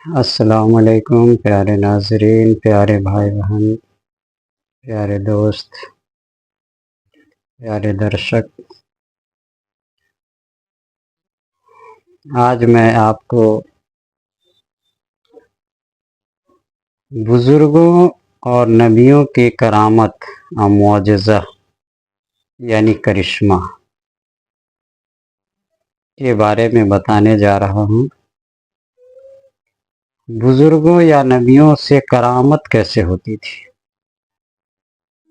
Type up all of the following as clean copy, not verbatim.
السلام علیکم پیارے ناظرین، پیارے بھائی بہن، پیارے دوست، پیارے درشک۔ آج میں آپ کو بزرگوں اور نبیوں کی کرامت اور معجزہ یعنی کرشمہ کے بارے میں بتانے جا رہا ہوں۔ بزرگوں یا نبیوں سے کرامت کیسے ہوتی تھی،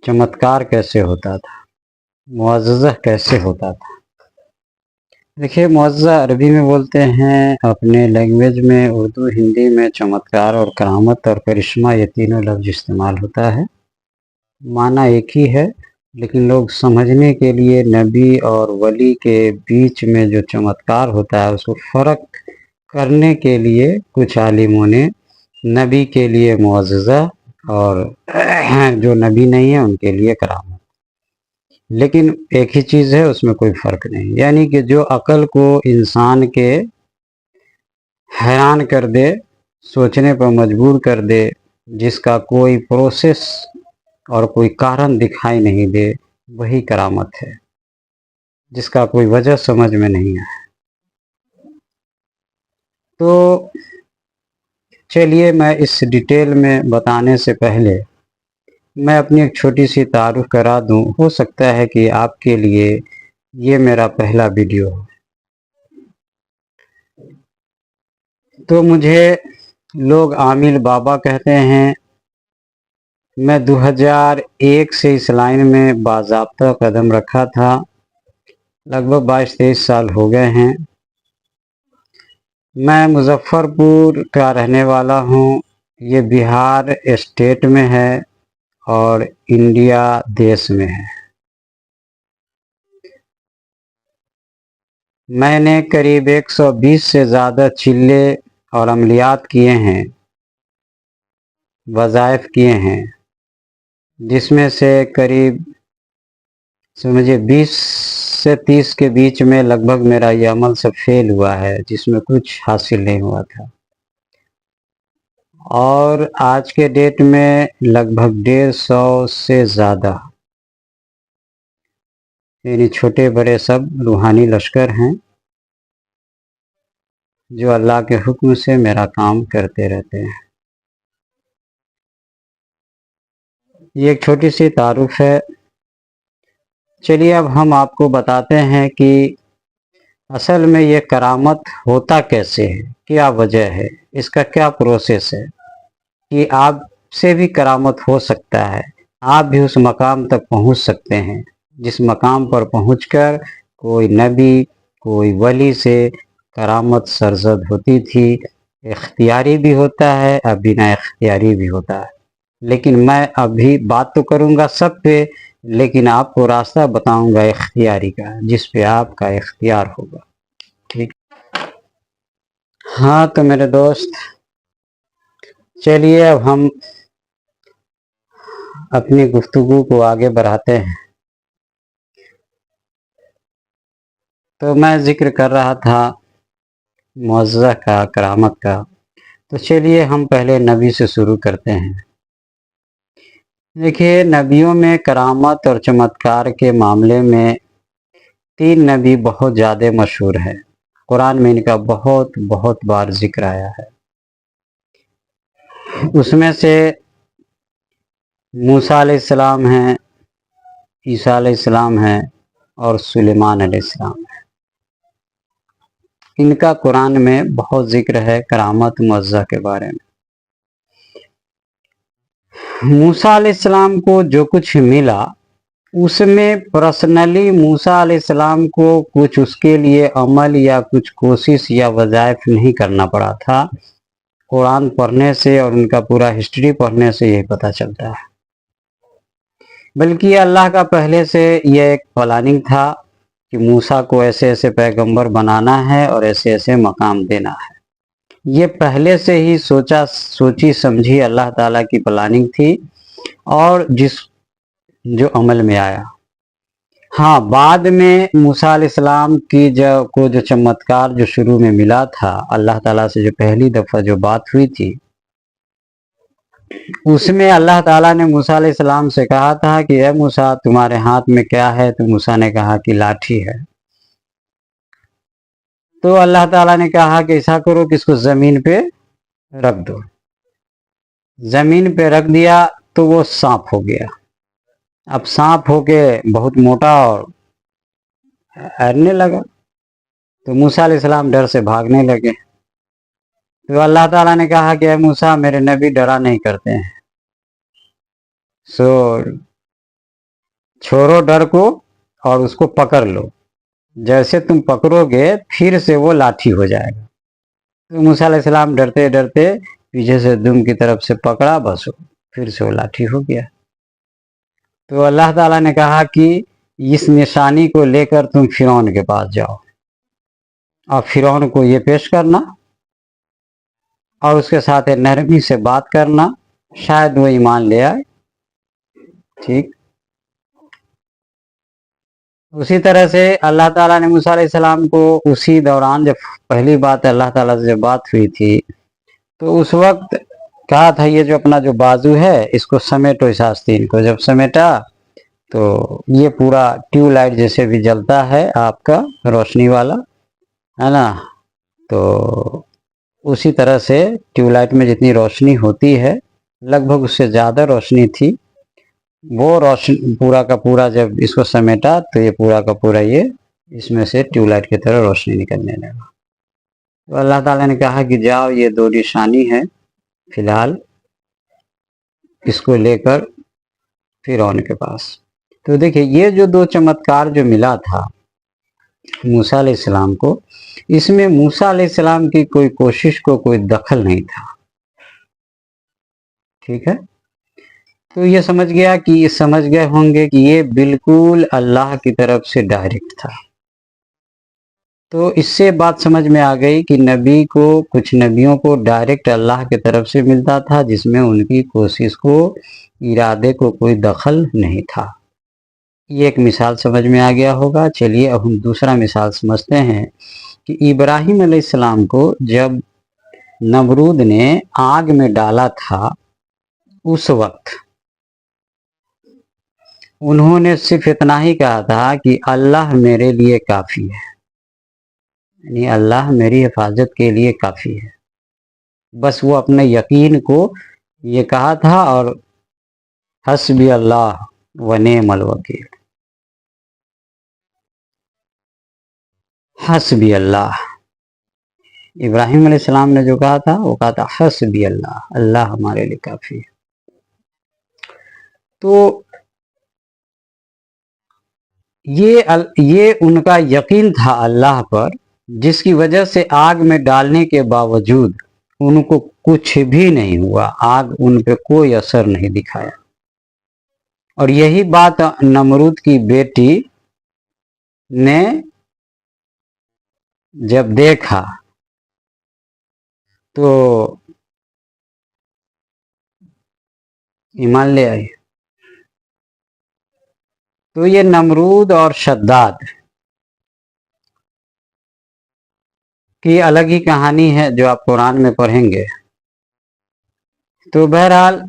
چمتکار کیسے ہوتا تھا، معجزہ کیسے ہوتا تھا۔ دیکھیے، معجزہ عربی میں بولتے ہیں، اپنے لینگویج میں اردو ہندی میں چمتکار اور کرامت اور کرشمہ یہ تینوں لفظ استعمال ہوتا ہے۔ معنی ایک ہی ہے، لیکن لوگ سمجھنے کے لیے نبی اور ولی کے بیچ میں جو چمتکار ہوتا ہے اس کو فرق کرنے کے لیے کچھ عالموں نے نبی کے لیے معجزہ اور جو نبی نہیں ہے ان کے لیے کرامت، لیکن ایک ہی چیز ہے، اس میں کوئی فرق نہیں۔ یعنی کہ جو عقل کو انسان کے حیران کر دے، سوچنے پر مجبور کر دے، جس کا کوئی پروسیس اور کوئی کارن دکھائی نہیں دے، وہی کرامت ہے، جس کا کوئی وجہ سمجھ میں نہیں آئے۔ تو چلیے، میں اس ڈیٹیل میں بتانے سے پہلے میں اپنی ایک چھوٹی سی تعارف کرا دوں۔ ہو سکتا ہے کہ آپ کے لیے یہ میرا پہلا ویڈیو ہو۔ تو مجھے لوگ عامل بابا کہتے ہیں۔ میں 2001 سے اس لائن میں باضابطہ قدم رکھا تھا، لگ بھگ 22-23 سال ہو گئے ہیں۔ میں مظفر پور کا رہنے والا ہوں، یہ بہار اسٹیٹ میں ہے اور انڈیا دیش میں ہے۔ میں نے قریب 120 سے زیادہ چلے اور عملیات کیے ہیں، وظائف کیے ہیں، جس میں سے قریب سمجھے 20 سے 30 کے بیچ میں لگ بھگ میرا یہ عمل سب فیل ہوا ہے، جس میں کچھ حاصل نہیں ہوا تھا۔ اور آج کے ڈیٹ میں لگ بھگ 150 سے زیادہ، یعنی چھوٹے بڑے سب روحانی لشکر ہیں جو اللہ کے حکم سے میرا کام کرتے رہتے ہیں۔ یہ ایک چھوٹی سی تعارف ہے۔ چلیے، اب ہم آپ کو بتاتے ہیں کہ اصل میں یہ کرامت ہوتا کیسے ہے، کیا وجہ ہے، اس کا کیا پروسیس ہے کہ آپ سے بھی کرامت ہو سکتا ہے، آپ بھی اس مقام تک پہنچ سکتے ہیں جس مقام پر پہنچ کر کوئی نبی، کوئی ولی سے کرامت سرزد ہوتی تھی۔ اختیاری بھی ہوتا ہے اور بنا اختیاری بھی ہوتا ہے، لیکن میں ابھی بات تو کروں گا سب پہ، لیکن آپ کو راستہ بتاؤں گا اختیاری کا، جس پہ آپ کا اختیار ہوگا۔ ٹھیک؟ ہاں، تو میرے دوست چلیے اب ہم اپنی گفتگو کو آگے بڑھاتے ہیں۔ تو میں ذکر کر رہا تھا معجزہ کا، کرامت کا۔ تو چلیے ہم پہلے نبی سے شروع کرتے ہیں۔ دیکھیے، نبیوں میں کرامت اور چمتکار کے معاملے میں 3 نبی بہت زیادہ مشہور ہیں، قرآن میں ان کا بہت بار ذکر آیا ہے۔ اس میں سے موسیٰ علیہ السلام ہیں، عیسیٰ علیہ السلام ہیں اور سلیمان علیہ السلام ہیں۔ ان کا قرآن میں بہت ذکر ہے کرامت معجزہ کے بارے میں۔ موسیٰ علیہ السلام کو جو کچھ ملا، اس میں پرسنلی موسیٰ علیہ السلام کو کچھ اس کے لیے عمل یا کچھ کوشش یا وظائف نہیں کرنا پڑا تھا۔ قرآن پڑھنے سے اور ان کا پورا ہسٹری پڑھنے سے یہی پتہ چلتا ہے، بلکہ اللہ کا پہلے سے یہ ایک پلاننگ تھا کہ موسیٰ کو ایسے ایسے پیغمبر بنانا ہے اور ایسے ایسے مقام دینا ہے۔ یہ پہلے سے ہی سوچی سمجھی اللہ تعالیٰ کی پلاننگ تھی، اور جو عمل میں آیا۔ हाँ, बाद में मूसा अलैहिस्सलाम की जो चमत्कार जो शुरू में मिला था, अल्लाह ताला से जो पहली दफा जो बात हुई थी, उसमें अल्लाह ताला ने मूसा अलैहिस्सलाम से कहा था कि ए मूसा, तुम्हारे हाथ में क्या है? तो मूसा ने कहा कि लाठी है। तो अल्लाह ताला ने कहा कि ऐसा करो कि इसको जमीन पे रख दो। जमीन पे रख दिया तो वो सांप हो गया। अब सांप होके बहुत मोटा और ऐरने लगा, तो मूसा अलैहिस्सलाम डर से भागने लगे। तो अल्लाह ताला ने कहा कि मूसा, मेरे नबी डरा नहीं करते हैं, सो छोड़ो डर को और उसको पकड़ लो। जैसे तुम पकड़ोगे फिर से वो लाठी हो जाएगा। तो मूसा अलैहिस्सलाम डरते डरते पीछे से दुम की तरफ से पकड़ा, बस फिर से वो लाठी हो गया। तो अल्लाह ताला ने कहा कि इस निशानी को लेकर तुम फिरौन के पास जाओ और फिरौन को ये पेश करना और उसके साथ नरमी से बात करना, शायद वो ईमान ले आए। ठीक उसी तरह से अल्लाह ताला ने मूसा अलैहिस्सलाम को उसी दौरान, जब पहली बात अल्लाह ताला से जब बात हुई थी, तो उस वक्त कहा था ये जो अपना जो बाजू है इसको समेटो इस आस्तीन को। जब समेटा तो ये पूरा ट्यूबलाइट जैसे भी जलता है आपका रोशनी वाला, है ना, तो उसी तरह से ट्यूबलाइट में जितनी रोशनी होती है लगभग उससे ज़्यादा रोशनी थी। वो रोशनी पूरा का पूरा जब इसको समेटा तो ये पूरा का पूरा ये इसमें से ट्यूबलाइट की तरह रोशनी निकलने लगा। तो अल्लाह ताला ने कहा कि जाओ, ये दो निशानी है, फिलहाल इसको लेकर फिरौन के पास। तो देखिए, ये जो दो चमत्कार जो मिला था मूसा अलैहिस्सलाम को, इसमें मूसा अलैहिस्सलाम की कोई कोशिश को कोई दखल नहीं था। ठीक है, तो ये समझ गए होंगे कि ये बिल्कुल अल्लाह की तरफ से डायरेक्ट था। तो इससे बात समझ में आ गई कि नबी को, कुछ नबियों को डायरेक्ट अल्लाह की तरफ से मिलता था, जिसमें उनकी कोशिश को, इरादे को कोई दखल नहीं था। ये एक मिसाल समझ में आ गया होगा। चलिए अब हम दूसरा मिसाल समझते हैं कि इब्राहिम अलैहिस्सलाम को जब नमरूद ने आग में डाला था, उस वक्त उन्होंने सिर्फ इतना ही कहा था कि अल्लाह मेरे लिए काफ़ी है, यानी अल्लाह मेरी हिफाजत के लिए काफ़ी है। बस वो अपने यकीन को ये कहा था, और हस्बी अल्लाह व नेमल वकील, हस्बी अल्लाह। इब्राहिम अलैहिस्सलाम ने जो कहा था वो कहा था हस्बी अल्लाह, अल्लाह हमारे लिए काफ़ी है। तो ये उनका यकीन था अल्लाह पर, जिसकी वजह से आग में डालने के बावजूद उनको कुछ भी नहीं हुआ, आग उन पे कोई असर नहीं दिखाया। और यही बात नमरूद की बेटी ने जब देखा तो ईमान ले आई। तो ये नमरूद और शद्दाद की अलग ही कहानी है जो आप कुरान में पढ़ेंगे। तो बहरहाल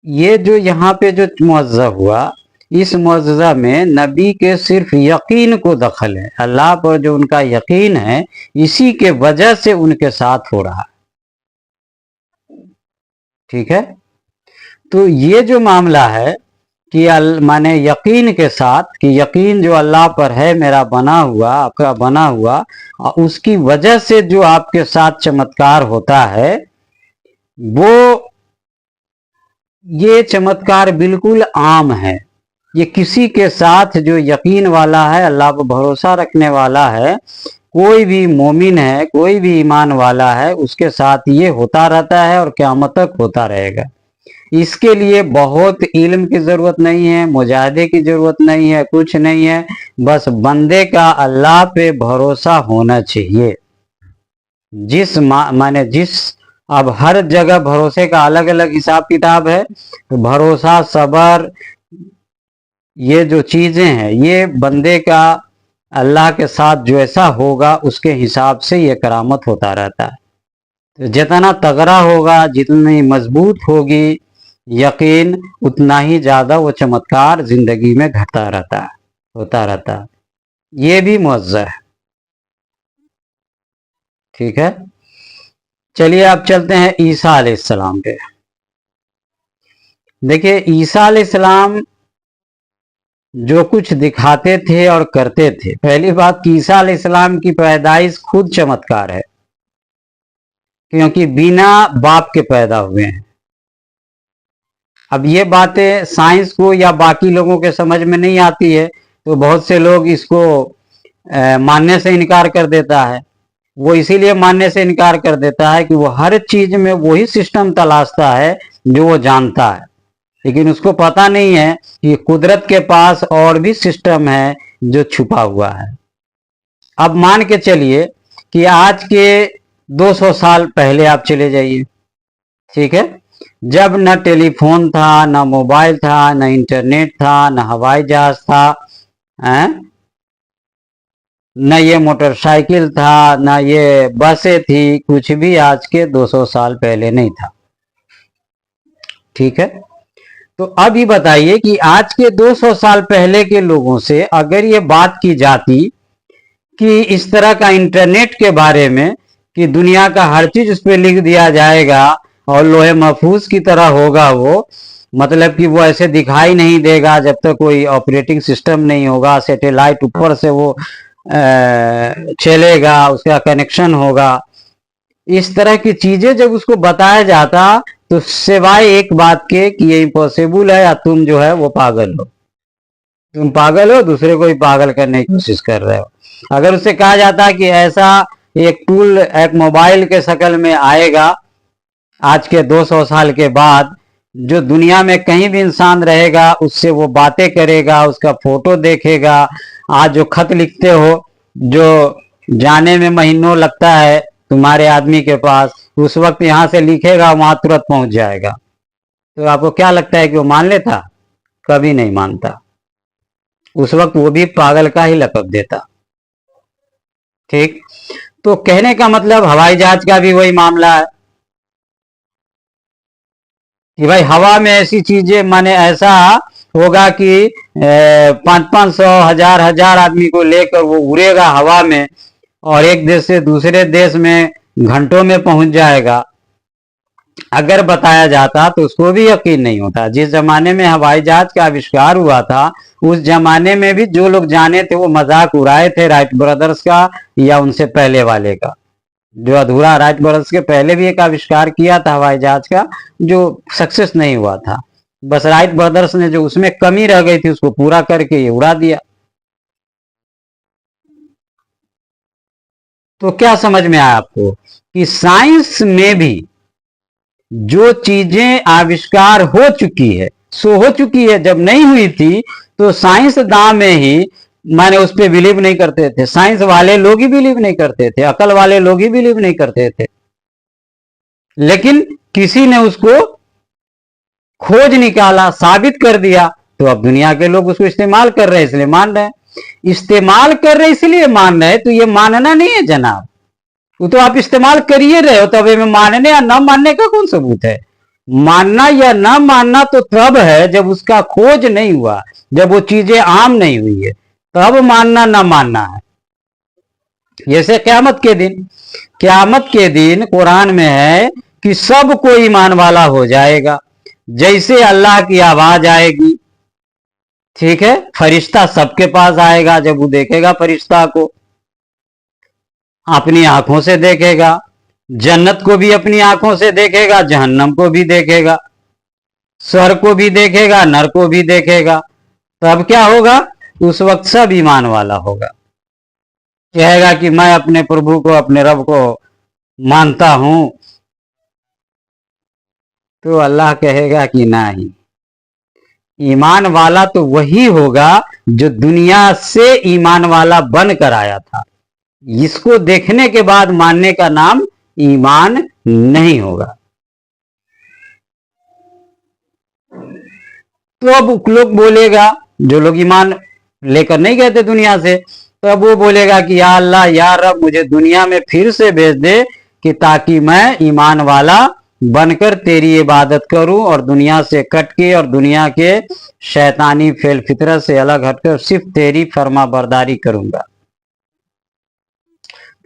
ये जो यहाँ पे जो मुअज्जा हुआ, इस मुअज्जा में नबी के सिर्फ यकीन को दखल है, अल्लाह पर जो उनका यकीन है इसी के वजह से उनके साथ हो रहा है। ठीक है, तो ये जो मामला है कि माने यकीन के साथ, कि यकीन जो अल्लाह पर है मेरा बना हुआ, आपका बना हुआ, उसकी वजह से जो आपके साथ चमत्कार होता है, वो ये चमत्कार बिल्कुल आम है। ये किसी के साथ जो यकीन वाला है, अल्लाह पर भरोसा रखने वाला है, कोई भी मोमिन है, कोई भी ईमान वाला है, उसके साथ ये होता रहता है और क़यामत तक होता रहेगा। इसके लिए बहुत इल्म की ज़रूरत नहीं है, मुजाहिदे की ज़रूरत नहीं है, कुछ नहीं है, बस बंदे का अल्लाह पे भरोसा होना चाहिए। अब हर जगह भरोसे का अलग अलग हिसाब किताब है, तो भरोसा, सबर, ये जो चीजें हैं ये बंदे का अल्लाह के साथ जो ऐसा होगा उसके हिसाब से ये करामत होता रहता है। तो जितना तगड़ा होगा, जितनी मजबूत होगी यकीन, उतना ही ज्यादा वो चमत्कार जिंदगी में घटता रहता है, होता रहता है। ये भी मुअज्जा है। ठीक है, चलिए अब चलते हैं ईसा अलैहिस्सलाम पे। देखिए ईसा अलैहिस्सलाम जो कुछ दिखाते थे और करते थे, पहली बात कि ईसा अलैहिस्सलाम की पैदाइश खुद चमत्कार है, क्योंकि बिना बाप के पैदा हुए हैं। अब ये बातें साइंस को या बाकी लोगों के समझ में नहीं आती है, तो बहुत से लोग इसको मानने से इनकार कर देता है। वो इसीलिए मानने से इनकार कर देता है कि वो हर चीज में वही सिस्टम तलाशता है जो वो जानता है, लेकिन उसको पता नहीं है कि कुदरत के पास और भी सिस्टम है जो छुपा हुआ है। अब मान के चलिए कि आज के 200 साल पहले आप चले जाइए, ठीक है, जब न टेलीफोन था, न मोबाइल था, न इंटरनेट था, न हवाई जहाज था, न ये मोटरसाइकिल था, न ये बसें थी, कुछ भी आज के 200 साल पहले नहीं था। ठीक है, तो अब ये बताइए कि आज के 200 साल पहले के लोगों से अगर ये बात की जाती कि इस तरह का इंटरनेट के बारे में कि दुनिया का हर चीज उस पर लिख दिया जाएगा और लोहे महफूज की तरह होगा वो, मतलब कि वो ऐसे दिखाई नहीं देगा जब तक कोई ऑपरेटिंग सिस्टम नहीं होगा, सैटेलाइट ऊपर से वो चलेगा, उसका कनेक्शन होगा, इस तरह की चीजें जब उसको बताया जाता तो सिवाय एक बात के कि ये इम्पॉसिबल है या तुम जो है वो पागल हो, तुम पागल हो, दूसरे को भी पागल करने की कोशिश कर रहे हो। अगर उससे कहा जाता कि ऐसा एक टूल एक मोबाइल के शक्ल में आएगा आज के 200 साल के बाद, जो दुनिया में कहीं भी इंसान रहेगा उससे वो बातें करेगा, उसका फोटो देखेगा, आज जो खत लिखते हो जो जाने में महीनों लगता है तुम्हारे आदमी के पास, उस वक्त यहां से लिखेगा वहां तुरंत पहुंच जाएगा, तो आपको क्या लगता है कि वो मान लेता? कभी नहीं मानता। उस वक्त वो भी पागल का ही लकब देता। ठीक, तो कहने का मतलब हवाई जहाज का भी वही मामला है कि भाई हवा में ऐसी चीजें, माने ऐसा होगा कि 500-500 हजार आदमी को लेकर वो उड़ेगा हवा में और एक देश से दूसरे देश में घंटों में पहुंच जाएगा। अगर बताया जाता तो उसको भी यकीन नहीं होता। जिस जमाने में हवाई जहाज का आविष्कार हुआ था उस जमाने में भी जो लोग जाने थे वो मजाक उड़ाए थे राइट ब्रदर्स का या उनसे पहले वाले का, जो अधूरा, राइट ब्रदर्स के पहले भी एक आविष्कार किया था हवाई जहाज का जो सक्सेस नहीं हुआ था, बस राइट ब्रदर्स ने जो उसमें कमी रह गई थी उसको पूरा करके ये उड़ा दिया। तो क्या समझ में आया आपको कि साइंस में भी जो चीजें आविष्कार हो चुकी है सो हो चुकी है, जब नहीं हुई थी तो साइंस दां में ही माने उस पर बिलीव नहीं करते थे, साइंस वाले लोग ही बिलीव नहीं करते थे, अकल वाले लोग ही बिलीव नहीं करते थे, लेकिन किसी ने उसको खोज निकाला, साबित कर दिया, तो अब दुनिया के लोग उसको इस्तेमाल कर रहे हैं इसलिए मान रहे हैं। इस्तेमाल कर रहे इसलिए मान रहे हैं तो ये मानना नहीं है जनाब, वो तो आप इस्तेमाल करिए रहे हो, तब में मानने या न मानने का कौन सबूत है? मानना या न मानना तो तब है जब उसका खोज नहीं हुआ, जब वो चीजें आम नहीं हुई है, तब मानना न मानना है। जैसे क्यामत के दिन कुरान में है कि सबको ईमान वाला हो जाएगा, जैसे अल्लाह की आवाज आएगी, ठीक है, फरिश्ता सबके पास आएगा, जब वो देखेगा फरिश्ता को अपनी आंखों से देखेगा, जन्नत को भी अपनी आंखों से देखेगा, जहन्नम को भी देखेगा, स्वर्ग को भी देखेगा, नर को भी देखेगा, तब क्या होगा? उस वक्त सब ईमान वाला होगा, कहेगा कि मैं अपने प्रभु को, अपने रब को मानता हूं, तो अल्लाह कहेगा कि नहीं, ईमान वाला तो वही होगा जो दुनिया से ईमान वाला बन कर आया था, इसको देखने के बाद मानने का नाम ईमान नहीं होगा। तो अब लोग बोलेगा जो लोग ईमान लेकर नहीं गए थे दुनिया से, तो अब वो बोलेगा कि या अल्लाह या रब मुझे दुनिया में फिर से भेज दे कि ताकि मैं ईमान वाला बनकर तेरी इबादत करूं और दुनिया से कट के और दुनिया के शैतानी फेल फितरत से अलग हटकर सिर्फ तेरी फर्मा बरदारी करूंगा।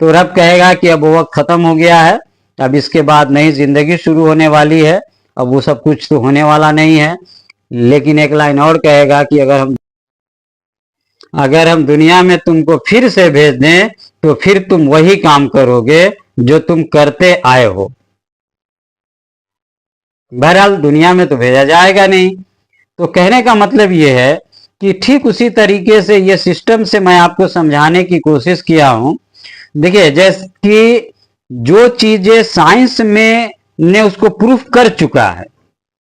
तो रब कहेगा कि अब वो वक्त खत्म हो गया है, अब इसके बाद नई जिंदगी शुरू होने वाली है, अब वो सब कुछ तो होने वाला नहीं है। लेकिन एक लाइन और कहेगा कि अगर हम दुनिया में तुमको फिर से भेज दें तो फिर तुम वही काम करोगे जो तुम करते आए हो। बहरहाल दुनिया में तो भेजा जाएगा नहीं। तो कहने का मतलब ये है कि ठीक उसी तरीके से ये सिस्टम से मैं आपको समझाने की कोशिश किया हूं। देखिए, जैसे कि जो चीजें साइंस में ने उसको प्रूफ कर चुका है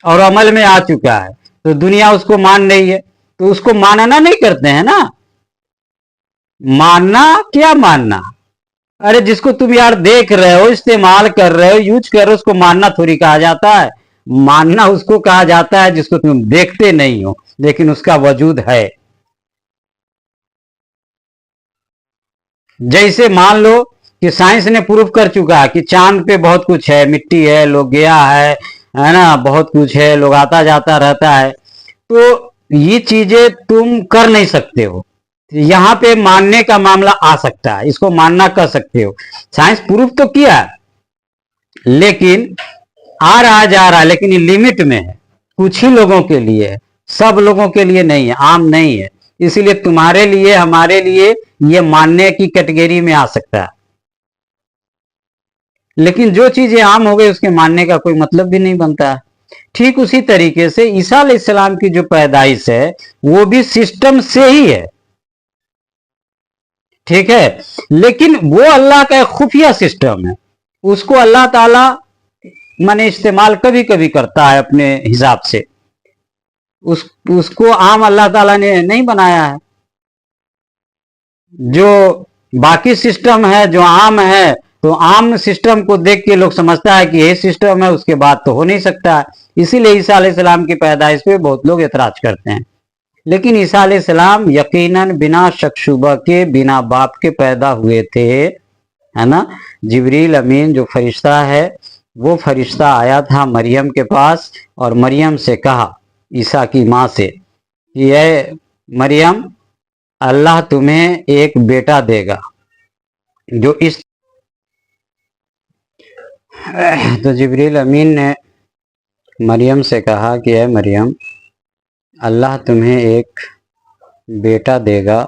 और अमल में आ चुका है, तो दुनिया उसको मान रही है, तो उसको मानना नहीं करते हैं ना। मानना क्या मानना, अरे जिसको तुम यार देख रहे हो, इस्तेमाल कर रहे हो, यूज कर रहे हो, उसको मानना थोड़ी कहा जाता है। मानना उसको कहा जाता है जिसको तुम देखते नहीं हो लेकिन उसका वजूद है। जैसे मान लो कि साइंस ने प्रूव कर चुका है कि चांद पे बहुत कुछ है, मिट्टी है, लोग गया है ना, बहुत कुछ है, लोग आता जाता रहता है, तो ये चीजें तुम कर नहीं सकते हो। यहां पे मानने का मामला आ सकता है, इसको मानना कर सकते हो। साइंस प्रूव तो किया है, लेकिन आ रहा जा रहा है, लेकिन ये लिमिट में है, कुछ ही लोगों के लिए है, सब लोगों के लिए नहीं है, आम नहीं है। इसीलिए तुम्हारे लिए, हमारे लिए ये मानने की कैटेगरी में आ सकता है, लेकिन जो चीजें आम हो गई उसके मानने का कोई मतलब भी नहीं बनता है। ठीक उसी तरीके से ईसा अलैहिस्सलाम की जो पैदाइश है वो भी सिस्टम से ही है, ठीक है, लेकिन वो अल्लाह का एक खुफिया सिस्टम है, उसको अल्लाह ताला माने इस्तेमाल कभी कभी करता है अपने हिसाब से, उसको आम अल्लाह ताला ने नहीं बनाया है। जो बाकी सिस्टम है, जो आम है, तो आम सिस्टम को देख के लोग समझता है कि ये सिस्टम है, उसके बाद तो हो नहीं सकता है। इसीलिए ईसा अलैहिस्सलाम की पैदाइश पे बहुत लोग एतराज करते हैं। लेकिन ईसा अलैहिस्सलाम यकीनन बिना शक शुबा के, बिना बाप के पैदा हुए थे, है ना। जिब्रील अमीन जो फरिश्ता है, वो फरिश्ता आया था मरियम के पास और मरियम से कहा, ईसा की माँ से, कि ये मरियम, अल्लाह तुम्हें एक बेटा देगा जो इस तो जिब्रील अमीन ने मरियम से कहा कि ऐ मरियम, अल्लाह तुम्हें एक बेटा देगा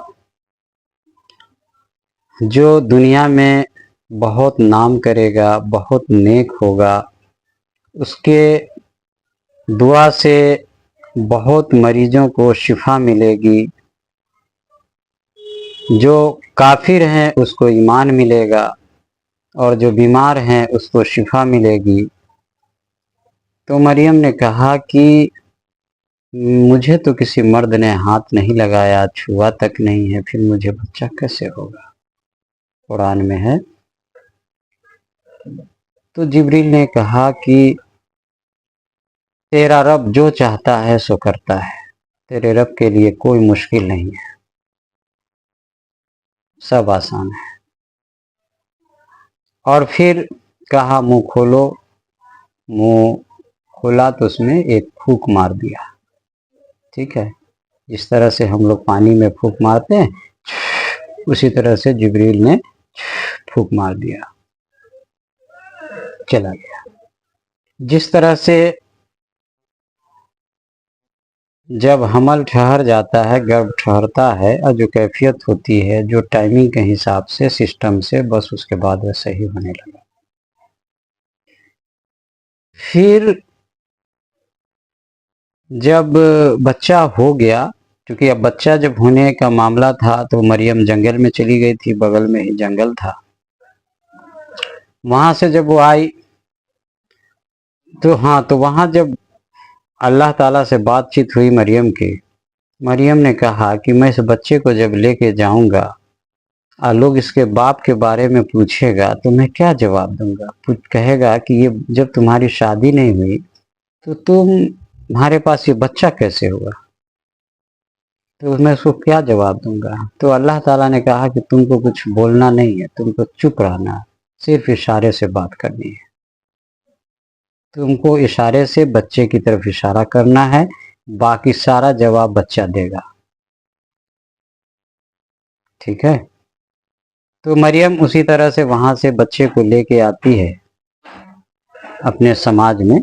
जो दुनिया में बहुत नाम करेगा, बहुत नेक होगा, उसके दुआ से बहुत मरीजों को शिफा मिलेगी, जो काफिर हैं उसको ईमान मिलेगा और जो बीमार हैं उसको शिफा मिलेगी। तो मरियम ने कहा कि मुझे तो किसी मर्द ने हाथ नहीं लगाया, छुआ तक नहीं है, फिर मुझे बच्चा कैसे होगा, कुरान में है। तो जिब्रील ने कहा कि तेरा रब जो चाहता है सो करता है, तेरे रब के लिए कोई मुश्किल नहीं है, सब आसान है। और फिर कहा मुंह खोलो, मुंह खोला तो उसमें एक फूंक मार दिया, ठीक है, जिस तरह से हम लोग पानी में फूंक मारते हैं, उसी तरह से जिब्रील ने फूंक मार दिया, चला गया। जिस तरह से जब हमल ठहर जाता है, गर्भ ठहरता है, और जो कैफियत होती है, जो टाइमिंग के हिसाब से, सिस्टम से, बस उसके बाद वह सही होने लगा। फिर जब बच्चा हो गया, क्योंकि अब बच्चा जब होने का मामला था तो मरियम जंगल में चली गई थी, बगल में ही जंगल था। वहां से जब वो आई तो हाँ, तो वहां जब अल्लाह ताला से बातचीत हुई मरियम की, मरियम ने कहा कि मैं इस बच्चे को जब लेके जाऊंगा और लोग इसके बाप के बारे में पूछेगा तो मैं क्या जवाब दूंगा। कहेगा कि ये जब तुम्हारी शादी नहीं हुई तो तुम्हारे पास ये बच्चा कैसे हुआ। تو میں اس کو کیا جواب دوں گا؟ تو اللہ تعالیٰ نے کہا کہ تم کو کچھ بولنا نہیں ہے، تم کو چپ رہنا ہے، صرف اشارے سے بات کرنی ہے۔ تم کو اشارے سے بچے کی طرف اشارہ کرنا ہے، باقی سارا جواب بچہ دے گا، ٹھیک ہے؟ تو مریم اسی طرح سے وہاں سے بچے کو لے کے آتی ہے اپنے سماج میں۔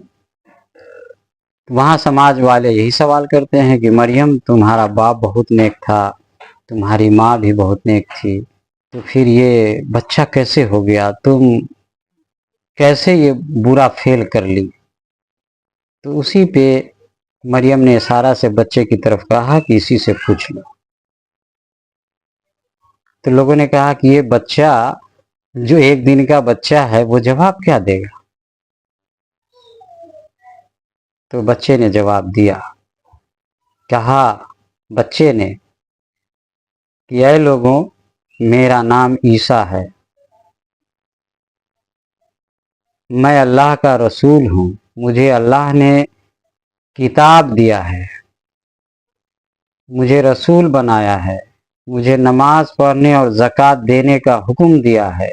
وہاں سماج والے یہی سوال کرتے ہیں کہ مریم تمہارا باپ بہت نیک تھا، تمہاری ماں بھی بہت نیک تھی، تو پھر یہ بچہ کیسے ہو گیا؟ تم کیسے یہ برا فعل کر لی؟ تو اسی پہ مریم نے اشارہ سے بچے کی طرف کہا کہ اسی سے پوچھ لو۔ تو لوگوں نے کہا کہ یہ بچہ جو 1 دن کا بچہ ہے وہ جواب کیا دے گا؟ تو بچے نے جواب دیا، کہا بچے نے کہ اے لوگوں، میرا نام عیسیٰ ہے، میں اللہ کا رسول ہوں، مجھے اللہ نے کتاب دیا ہے، مجھے رسول بنایا ہے، مجھے نماز پڑھنے اور زکوٰۃ دینے کا حکم دیا ہے،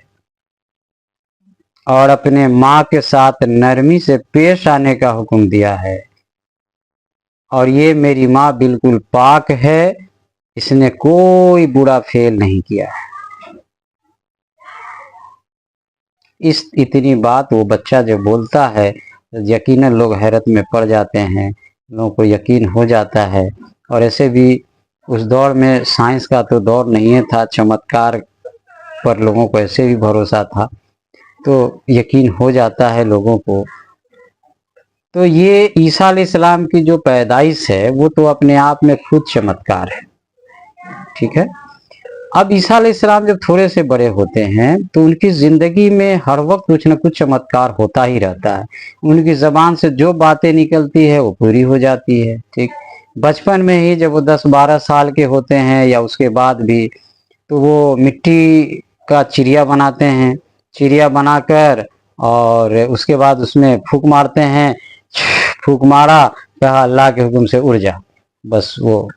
اور اپنے ماں کے ساتھ نرمی سے پیش آنے کا حکم دیا ہے، اور یہ میری ماں بالکل پاک ہے، اس نے کوئی برا فعل نہیں کیا ہے۔ اتنی بات وہ بچہ جو بولتا ہے یقیناً لوگ حیرت میں پڑ جاتے ہیں، لوگوں کو یقین ہو جاتا ہے۔ اور ایسے بھی اس دور میں سائنس کا تو دور نہیں تھا، چمتکار پر لوگوں کو ایسے بھی بھروسہ تھا، تو یقین ہو جاتا ہے لوگوں کو۔ تو یہ عیسیٰ علیہ السلام کی جو پیدائش ہے وہ تو اپنے آپ میں خود چمتکار ہے، ٹھیک ہے؟ اب عیسیٰ علیہ السلام جب تھوڑے سے بڑے ہوتے ہیں تو ان کی زندگی میں ہر وقت کچھ نہ کچھ چمتکار ہوتا ہی رہتا ہے، ان کی زبان سے جو باتیں نکلتی ہے وہ پوری ہو جاتی ہے، ٹھیک؟ بچپن میں ہی جب وہ 10-12 سال کے ہوتے ہیں یا اس کے بعد بھی، تو وہ مٹی کا چڑیا بناتے ہیں، چڑیا بنا کر اور اس کے بعد اس میں پھونک مارتے ہیں، پھونک مارا، کہا اللہ کے حکم سے اڑ جا، بس وہ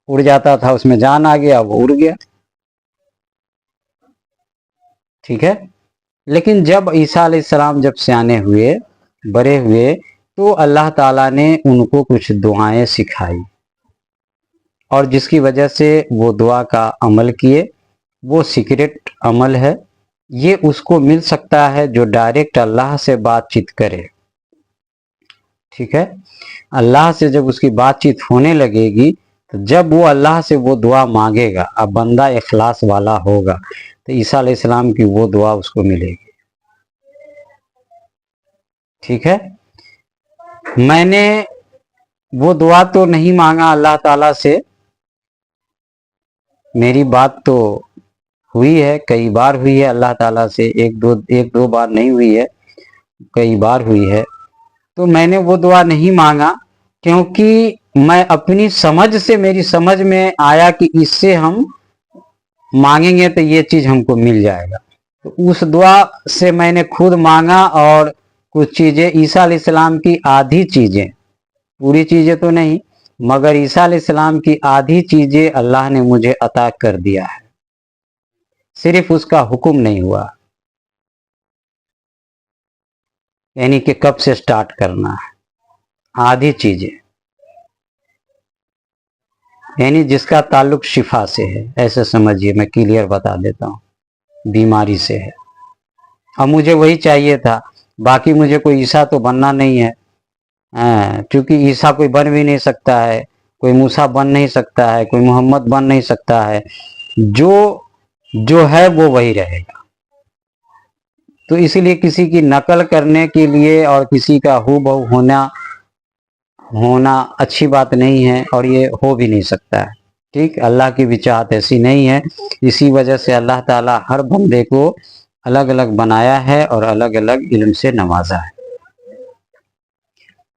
اڑ جاتا تھا، اس میں جان آ گیا، وہ اڑ گیا، ٹھیک ہے؟ لیکن جب عیسیٰ علیہ السلام جب سیانے ہوئے، بڑے ہوئے، تو اللہ تعالیٰ نے ان کو کچھ دعائیں سکھائی، اور جس کی وجہ سے وہ دعا کا عمل کیے۔ وہ سیکرٹ عمل ہے، یہ اس کو مل سکتا ہے جو ڈائریکٹ اللہ سے بات چیت کرے، ٹھیک ہے؟ اللہ سے جب اس کی بات چیت ہونے لگے گی، تو جب وہ اللہ سے وہ دعا مانگے گا، اب بندہ اخلاص والا ہوگا، تو عیسیٰ علیہ السلام کی وہ دعا اس کو ملے گی، ٹھیک ہے؟ میں نے وہ دعا تو نہیں مانگا اللہ تعالیٰ سے، میری بات تو ہوئی ہے، کئی بار ہوئی ہے اللہ تعالیٰ سے، ایک دو بار نہیں ہوئی ہے، کئی بار ہوئی ہے۔ تو میں نے وہ دعا نہیں مانگا کیونکہ میں اپنی سمجھ سے، میری سمجھ میں آیا کہ اس سے ہم مانگیں گے تو یہ چیز ہم کو مل جائے گا، تو اس دعا سے میں نے خود مانگا، اور کچھ چیزیں عیسیٰ علیہ السلام کی آدھی چیزیں، پوری چیزیں تو نہیں، مگر عیسیٰ علیہ السلام کی آدھی چیزیں اللہ نے مجھے عطا کر دیا ہے، صرف اس کا حکم نہیں ہوا، یعنی کہ کب سے سٹارٹ کرنا ہے، آدھی چیزیں، یعنی جس کا تعلق شفا سے ہے، ایسے سمجھیے، میں کلیئر بتا دیتا ہوں، بیماری سے ہے، اب مجھے وہی چاہیے تھا، باقی مجھے کوئی عیسیٰ تو بننا نہیں ہے، کیونکہ عیسیٰ کوئی بن بھی نہیں سکتا ہے، کوئی موسیٰ بن نہیں سکتا ہے، کوئی محمد بن نہیں سکتا ہے، جو ہے وہ وہی رہے گا۔ تو اسی لیے کسی کی نقل کرنے کے لیے اور کسی کا ہو بہو ہونا اچھی بات نہیں ہے، اور یہ ہو بھی نہیں سکتا ہے، ٹھیک؟ اللہ کی بھی چاہت ایسی نہیں ہے، اسی وجہ سے اللہ تعالیٰ ہر بندے کو الگ الگ بنایا ہے اور الگ الگ علم سے نوازا ہے۔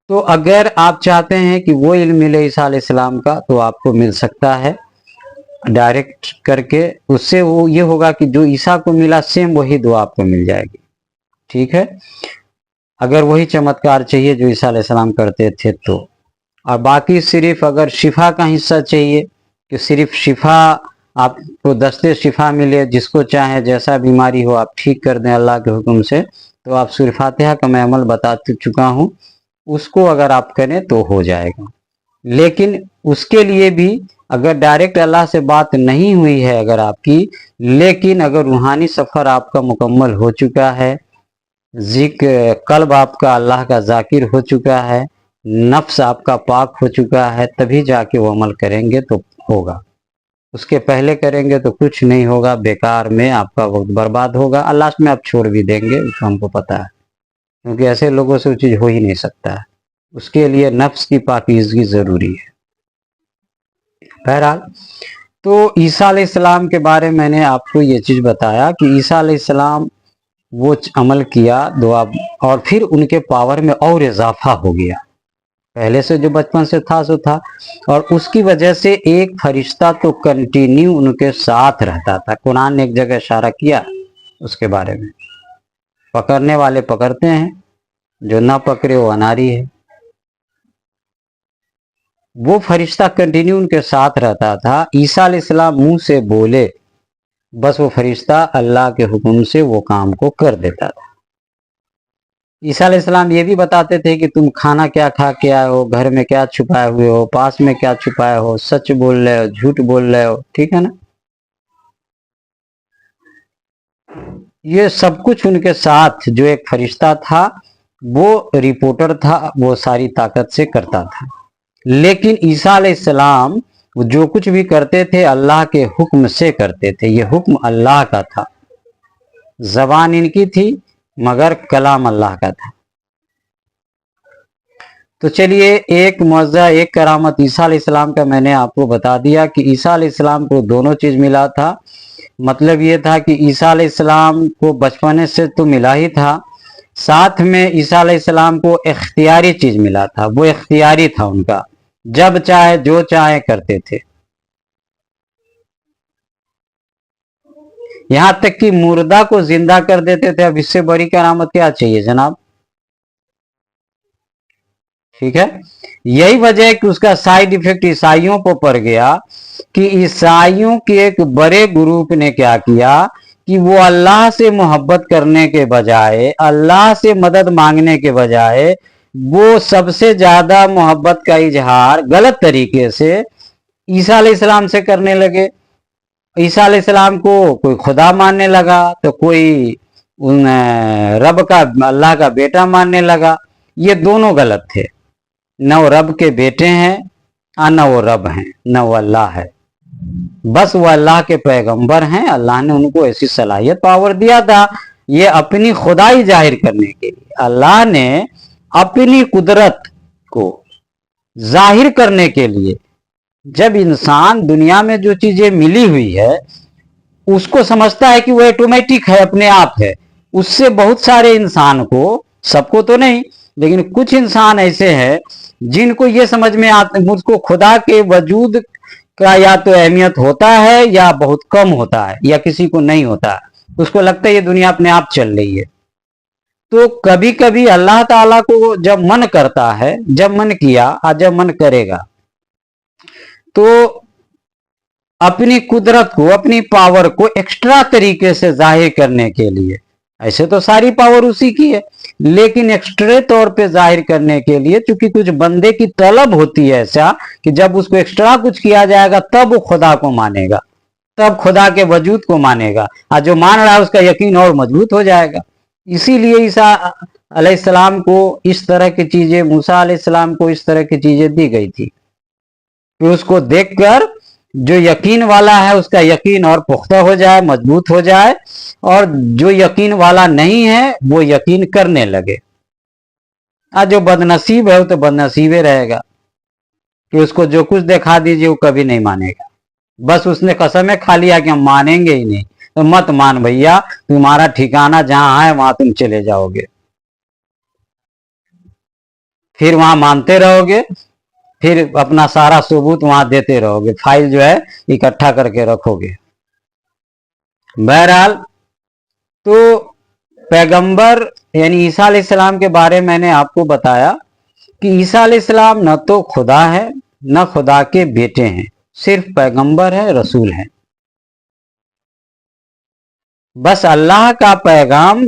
تو اگر آپ چاہتے ہیں کہ وہ علم ملے عیسیٰ علیہ السلام کا، تو آپ کو مل سکتا ہے ڈائریکٹ کر کے، اس سے وہ یہ ہوگا کہ جو عیسیٰ کو ملا سیم وہی دعا آپ کو مل جائے گی، ٹھیک ہے؟ اگر وہی چمتکار چاہیے جو عیسیٰ علیہ السلام کرتے تھے تو، اور باقی صرف اگر شفا کا حصہ چاہیے कि सिर्फ शिफा, आपको दस्ते शिफा मिले, जिसको चाहे जैसा बीमारी हो आप ठीक कर दें अल्लाह के हुक्म से। तो आप सूरह फातिहा का मैं अमल बता चुका हूँ, उसको अगर आप करें तो हो जाएगा। लेकिन उसके लिए भी अगर डायरेक्ट अल्लाह से बात नहीं हुई है अगर आपकी, लेकिन अगर रूहानी सफ़र आपका मुकम्मल हो चुका है, कल्ब आपका अल्लाह का जाकिर हो चुका है, नफ्स आपका पाक हो चुका है, तभी जाके वो अमल करेंगे तो होगा। उसके पहले करेंगे तो कुछ नहीं होगा, बेकार में आपका वक्त बर्बाद होगा। अल्लाह में आप छोड़ भी देंगे, उसको हमको पता है, क्योंकि ऐसे लोगों से वो चीज़ हो ही नहीं सकता है। उसके लिए नफ्स की पाकीज़गी ज़रूरी है। बहरहाल, तो ईसा अलैहिस्सलाम के बारे में मैंने आपको ये चीज़ बताया कि ईसा अलैहिस्सलाम वो अमल किया दुआ, और फिर उनके पावर में और इजाफा हो गया। पहले से जो बचपन से था सो था, और उसकी वजह से एक फरिश्ता तो कंटिन्यू उनके साथ रहता था। कुरान ने एक जगह इशारा किया उसके बारे में, पकड़ने वाले पकड़ते हैं, जो ना पकड़े वो अनारी है। वो फरिश्ता कंटिन्यू उनके साथ रहता था। ईसा अलैहिस्सलाम मुंह से बोले, बस वो फरिश्ता अल्लाह के हुक्म से वो काम को कर देता था। ईसा अलैहिस्सलाम ये भी बताते थे कि तुम खाना क्या खा के आए हो, घर में क्या छुपाए हुए हो, पास में क्या छुपाए हो, सच बोल रहे हो, झूठ बोल रहे हो, ठीक है ना। ये सब कुछ उनके साथ जो एक फरिश्ता था, वो रिपोर्टर था, वो सारी ताकत से करता था। लेकिन ईसा अलैहिस्सलाम जो कुछ भी करते थे अल्लाह के हुक्म से करते थे। ये हुक्म अल्लाह का था, जबान इनकी थी मगर कलाम अल्लाह का था। तो चलिए, एक मौज़ा, एक करामत ईसा अलैहिस्सलाम का मैंने आपको बता दिया कि ईसा अलैहिस्सलाम को दोनों चीज़ मिला था। मतलब ये था कि ईसा अलैहिस्सलाम को बचपने से तो मिला ही था, साथ में ईसा अलैहिस्सलाम को इख्तियारी चीज़ मिला था। वो इख्तियारी था उनका, जब चाहे जो चाहे करते थे। यहां तक कि मुर्दा को जिंदा कर देते थे। अब इससे बड़ी करामत क्या चाहिए जनाब, ठीक है। यही वजह है कि उसका साइड इफेक्ट ईसाइयों को पड़ गया कि ईसाइयों के एक बड़े ग्रुप ने क्या किया कि वो अल्लाह से मोहब्बत करने के बजाय, अल्लाह से मदद मांगने के बजाय, वो सबसे ज्यादा मोहब्बत का इजहार गलत तरीके से ईसा अलैहिस्सलाम से करने लगे। ईसा अलैहिस्सलाम को कोई खुदा मानने लगा, तो कोई उन रब का, अल्लाह का बेटा मानने लगा। ये दोनों गलत थे। न वो रब के बेटे हैं और न वो रब हैं, न वो अल्लाह है। बस वो अल्लाह के पैगंबर हैं। अल्लाह ने उनको ऐसी सलाहियत, पावर दिया था, ये अपनी खुदाई जाहिर करने के लिए। अल्लाह ने अपनी कुदरत को जाहिर करने के लिए, जब इंसान दुनिया में जो चीजें मिली हुई है उसको समझता है कि वो ऑटोमेटिक है, अपने आप है, उससे बहुत सारे इंसान को, सबको तो नहीं लेकिन कुछ इंसान ऐसे हैं जिनको ये समझ में आता, मुझको खुदा के वजूद का या तो अहमियत होता है या बहुत कम होता है या किसी को नहीं होता। उसको लगता है ये दुनिया अपने आप चल रही है। तो कभी कभी अल्लाह ताला को जब मन करता है, जब मन किया और जब मन करेगा, तो अपनी कुदरत को, अपनी पावर को एक्स्ट्रा तरीके से जाहिर करने के लिए, ऐसे तो सारी पावर उसी की है, लेकिन एक्स्ट्रा तौर पे जाहिर करने के लिए, चूंकि कुछ बंदे की तलब होती है ऐसा कि जब उसको एक्स्ट्रा कुछ किया जाएगा तब वो खुदा को मानेगा, तब खुदा के वजूद को मानेगा, और जो मान रहा है उसका यकीन और मजबूत हो जाएगा। इसीलिए ईसा अलैहिस्सलाम को इस तरह की चीजें, मूसा अलैहिस्सलाम को इस तरह की चीजें दी गई थी कि उसको देखकर जो यकीन वाला है उसका यकीन और पुख्ता हो जाए, मजबूत हो जाए, और जो यकीन वाला नहीं है वो यकीन करने लगे। जो बदनसीब है वो तो बदनसीबे रहेगा कि उसको जो कुछ दिखा दीजिए वो कभी नहीं मानेगा। बस उसने कसमें खा लिया कि हम मानेंगे ही नहीं, तो मत मान भैया, तुम्हारा ठिकाना जहां है वहां तुम चले जाओगे, फिर वहां मानते रहोगे, फिर अपना सारा सबूत वहां देते रहोगे, फाइल जो है इकट्ठा करके रखोगे। बहरहाल, तो पैगंबर यानी ईसा अलैहिस्सलाम के बारे में मैंने आपको बताया कि ईसा अलैहिस्सलाम न तो खुदा है न खुदा के बेटे हैं, صرف پیغمبر ہے، رسول ہے، بس اللہ کا پیغام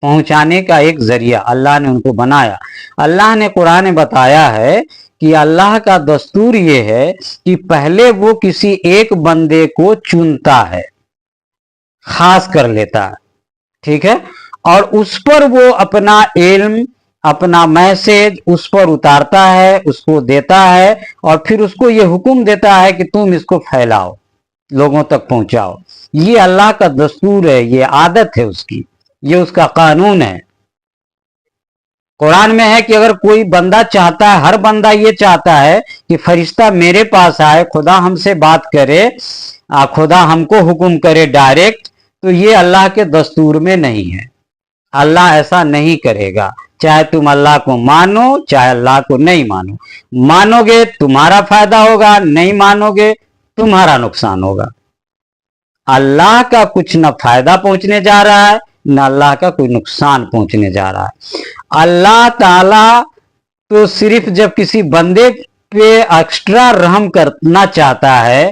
پہنچانے کا ایک ذریعہ اللہ نے ان کو بنایا۔ اللہ نے قرآن بتایا ہے کہ اللہ کا دستور یہ ہے کہ پہلے وہ کسی ایک بندے کو چنتا ہے، خاص کر لیتا ہے، ٹھیک ہے، اور اس پر وہ اپنا علم، اپنا میسج اس پر اتارتا ہے، اس کو دیتا ہے، اور پھر اس کو یہ حکم دیتا ہے کہ تم اس کو پھیلاؤ، لوگوں تک پہنچاؤ۔ یہ اللہ کا دستور ہے، یہ عادت ہے اس کی، یہ اس کا قانون ہے۔ قرآن میں ہے کہ اگر کوئی بندہ چاہتا ہے، ہر بندہ یہ چاہتا ہے کہ فرشتہ میرے پاس آئے، خدا ہم سے بات کرے، خدا ہم کو حکم کرے ڈائریکٹ، تو یہ اللہ کے دستور میں نہیں ہے۔ اللہ ایسا نہیں کرے گا، چاہے تم اللہ کو مانو چاہے اللہ کو نہیں مانو۔ مانو گے تمہارا فائدہ ہوگا، نہیں مانو گے تمہارا نقصان ہوگا۔ اللہ کا کچھ نہ فائدہ پہنچنے جا رہا ہے، نہ اللہ کا کوئی نقصان پہنچنے جا رہا ہے۔ اللہ تعالی تو صرف جب کسی بندے پہ ایکسٹرا رحم کرنا چاہتا ہے،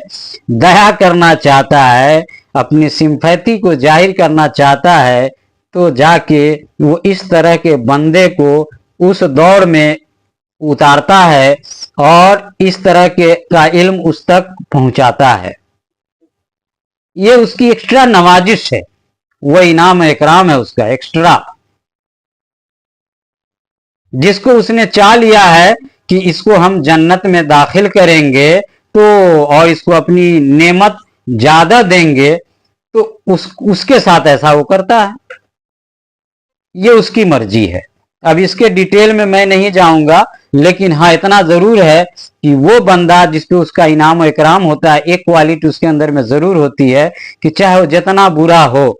دیا کرنا چاہتا ہے، اپنی سمپیتھی کو ظاہر کرنا چاہتا ہے، تو جا کے وہ اس طرح کے بندے کو اس دور میں اتارتا ہے اور اس طرح کا علم اس تک پہنچاتا ہے۔ یہ اس کی ایکسٹرا نوازش ہے، وہ انعام اکرام ہے اس کا ایکسٹرا، جس کو اس نے چاہ لیا ہے کہ اس کو ہم جنت میں داخل کریں گے تو، اور اس کو اپنی نعمت زیادہ دیں گے، تو اس کے ساتھ ایسا وہ کرتا ہے، یہ اس کی مرضی ہے۔ اب اس کے ڈیٹیل میں نہیں جاؤں گا، لیکن ہاں اتنا ضرور ہے کہ وہ بندہ جس پہ اس کا انعام و اکرام ہوتا ہے، ایک کوالٹی اس کے اندر میں ضرور ہوتی ہے کہ چاہے وہ جتنا برا ہو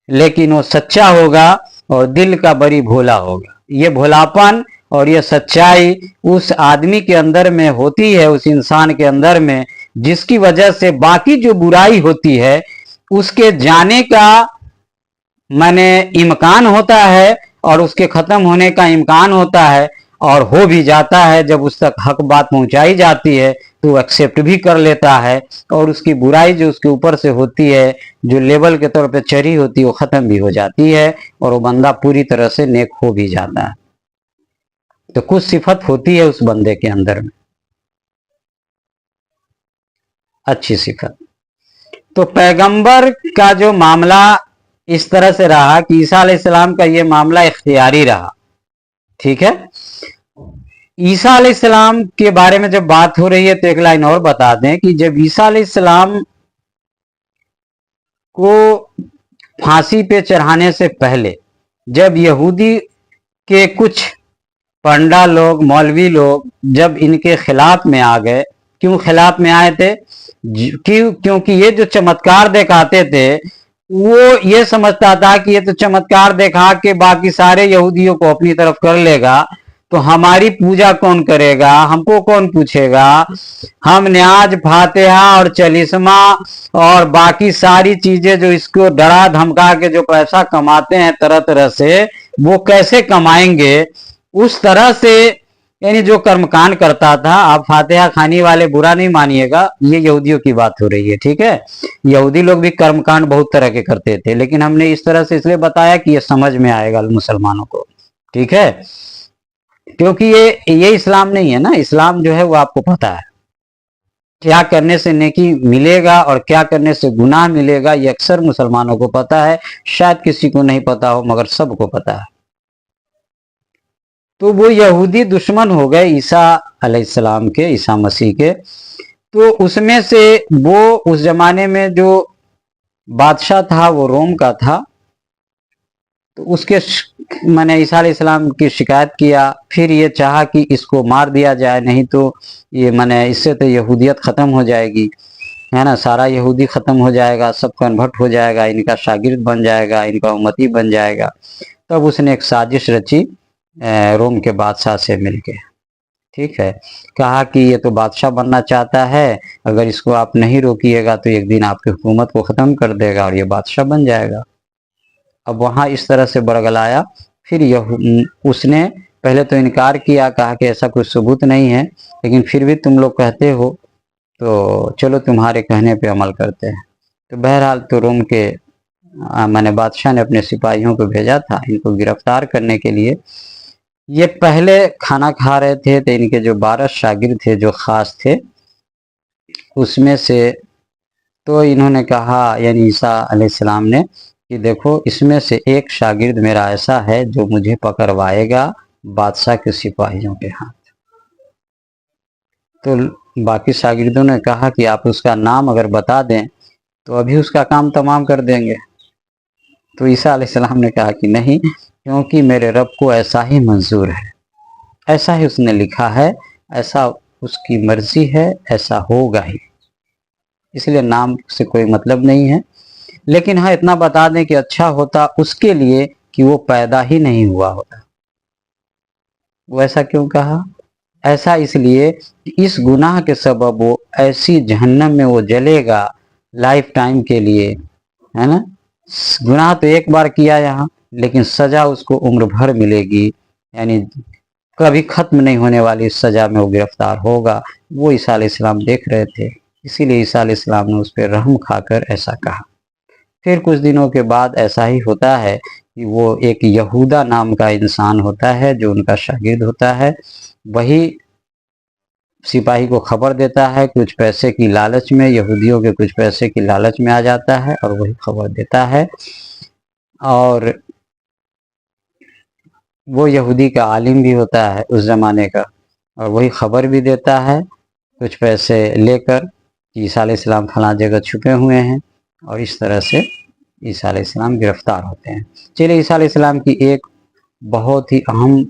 لیکن وہ سچا ہوگا اور دل کا بڑی بھولا ہوگا۔ یہ بھولاپن اور یہ سچائی اس آدمی کے اندر میں ہوتی ہے، اس انسان کے اندر میں، جس کی وجہ سے باقی جو برائی ہوتی ہے اس کے جانے کا امکان ہوتا ہے، اور اس کے ختم ہونے کا امکان ہوتا ہے، اور ہو بھی جاتا ہے۔ جب اس تک حق بات پہنچائی جاتی ہے تو وہ ایکسیپٹ بھی کر لیتا ہے، اور اس کی برائی جو اس کے اوپر سے ہوتی ہے، جو لیبل کے طور پہ چڑھی ہوتی ہے، وہ ختم بھی ہو جاتی ہے، اور وہ بندہ پوری طرح سے نیک ہو بھی جاتا ہے۔ تو کچھ صفت ہوتی ہے اس بندے کے اندر میں، اچھی صفت۔ تو پیغمبر کا جو معاملہ اس طرح سے رہا کہ عیسیٰ علیہ السلام کا یہ معاملہ اختیاری رہا، ٹھیک ہے۔ عیسیٰ علیہ السلام کے بارے میں جب بات ہو رہی ہے تو ایک لائن اور بتا دیں کہ جب عیسیٰ علیہ السلام کو پھانسی پہ چڑھانے سے پہلے، جب یہودی کے کچھ پنڈا لوگ، مولوی لوگ جب ان کے خلاف میں آ گئے، کیوں خلاف میں آئے تھے؟ کیونکہ یہ جو چمتکار دکھاتے تھے، وہ یہ سمجھتا تھا کہ یہ تو چمتکار دکھا کے باقی سارے یہودیوں کو اپنی طرف کر لے گا، تو ہماری پوجا کون کرے گا، ہم کو کون پوچھے گا، ہم نیاز فاتحہ اور چالیسواں اور باقی ساری چیزیں جو اس کو ڈرا دھمکا کے جو پیسہ کماتے ہیں طرح طرح سے، وہ کیسے کمائیں گے؟ اس طرح سے یعنی جو کرمکان کرتا تھا۔ آپ فاتحہ خانی والے برا نہیں مانیے گا، یہ یہودیوں کی بات ہو رہی ہے، ٹھیک ہے۔ یہودی لوگ بھی کرمکان بہت طرح کے کرتے تھے، لیکن ہم نے اس طرح سے اس لیے بتایا کہ یہ سمجھ میں آئے گا مسلمانوں کو، ٹھیک ہے، کیونکہ یہ اسلام نہیں ہے نا۔ اسلام جو ہے وہ آپ کو پتا ہے کیا کرنے سے نیکی ملے گا اور کیا کرنے سے گناہ ملے گا، یہ اکثر مسلمانوں کو پتا ہے، شاید کسی کو نہیں پتا ہو مگر سب کو پتا ہے۔ تو وہ یہودی دشمن ہو گئے عیسیٰ علیہ السلام کے، عیسیٰ مسیح کے۔ تو اس میں سے وہ اس زمانے میں جو بادشاہ تھا وہ روم کا تھا، تو اس کے عیسیٰ علیہ السلام کی شکایت کیا، پھر یہ چاہا کہ اس کو مار دیا جائے، نہیں تو یہ اس سے تو یہودیت ختم ہو جائے گی، ہے نا، سارا یہودی ختم ہو جائے گا، سب کنورٹ ہو جائے گا، ان کا شاگرد بن جائے گا، ان کا امتی بن جائے گا۔ تب اس نے ایک سازش رچی روم کے بادشاہ سے مل کے، ٹھیک ہے، کہا کہ یہ تو بادشاہ بننا چاہتا ہے، اگر اس کو آپ نہیں روکیے گا تو ایک دن آپ کی حکومت کو ختم کر دے گا اور یہ بادشاہ بن جائے گا۔ اب وہاں اس طرح سے برگلایا، پھر اس نے پہلے تو انکار کیا، کہا کہ ایسا کوئی ثبوت نہیں ہے، لیکن پھر بھی تم لوگ کہتے ہو तो चलो तुम्हारे कहने पे अमल करते हैं। तो बहरहाल तो रोम के मैंने बादशाह ने अपने सिपाहियों को भेजा था इनको गिरफ्तार करने के लिए। ये पहले खाना खा रहे थे तो इनके जो 12 शागिर्द थे जो खास थे, उसमें से तो इन्होंने कहा, यानी ईसा अलैहिस्सलाम ने, कि देखो इसमें से एक शागिर्द मेरा ऐसा है जो मुझे पकड़वाएगा बादशाह के सिपाहियों के हाथ। तो बाकी शागिर्दों ने कहा कि आप उसका नाम अगर बता दें तो अभी उसका काम तमाम कर देंगे। तो ईसा अलैहिस्सलाम ने कहा कि नहीं, क्योंकि मेरे रब को ऐसा ही मंजूर है, ऐसा ही उसने लिखा है, ऐसा उसकी मर्जी है, ऐसा होगा ही, इसलिए नाम से कोई मतलब नहीं है। लेकिन हाँ इतना बता दें कि अच्छा होता उसके लिए कि वो पैदा ही नहीं हुआ होता। वो ऐसा क्यों कहा? ऐसा इसलिए कि इस गुनाह के सबब वो ऐसी जहन्नम में वो जलेगा लाइफ टाइम के लिए, है ना। गुनाह तो एक बार किया यहाँ, लेकिन सजा उसको उम्र भर मिलेगी, यानी कभी खत्म नहीं होने वाली सजा में वो गिरफ्तार होगा। वो ईसा अलैहिस्सलाम देख रहे थे, इसीलिए ईसा अलैहिस्सलाम ने उस पर रहम खाकर ऐसा कहा। फिर कुछ दिनों के बाद ऐसा ही होता है कि वो एक यहूदा नाम का इंसान होता है जो उनका शागिर्द होता है, वही सिपाही को खबर देता है, कुछ पैसे की लालच में, यहूदियों के कुछ पैसे की लालच में आ जाता है और वही खबर देता है। और वो यहूदी का आलिम भी होता है उस ज़माने का, और वही खबर भी देता है कुछ पैसे लेकर कि ईसा अलैहिस्सलाम फलां जगह छुपे हुए हैं, और इस तरह से ईसा अलैहिस्सलाम गिरफ्तार होते हैं। चलिए ईसा अलैहिस्सलाम की एक बहुत ही अहम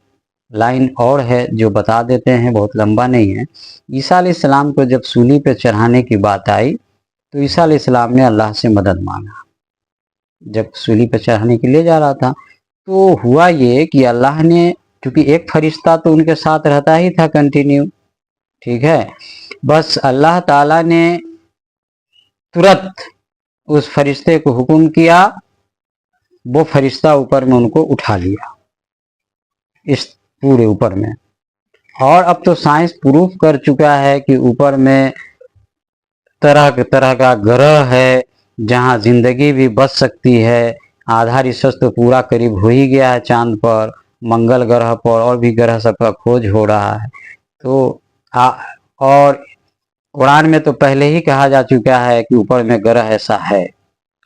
लाइन और है जो बता देते हैं, बहुत लंबा नहीं है। ईसा अलैहिस्सलाम को जब सूली पे चढ़ाने की बात आई तो ईसा अलैहिस्सलाम ने अल्लाह से मदद मांगा। जब सूली पे चढ़ाने के लिए जा रहा था तो हुआ ये कि अल्लाह ने, क्योंकि एक फरिश्ता तो उनके साथ रहता ही था कंटिन्यू, ठीक है, बस अल्लाह ताला ने तुरंत उस फरिश्ते को हुक्म किया, वो फरिश्ता ऊपर में उनको उठा लिया, इस पूरे ऊपर में। और अब तो साइंस प्रूफ कर चुका है कि ऊपर में तरह तरह का ग्रह है जहां जिंदगी भी बच सकती है। आधा रिसर्च तो पूरा करीब हो ही गया है, चांद पर, मंगल ग्रह पर और भी ग्रह सबका खोज हो रहा है। तो और कुरान में तो पहले ही कहा जा चुका है कि ऊपर में ग्रह ऐसा है,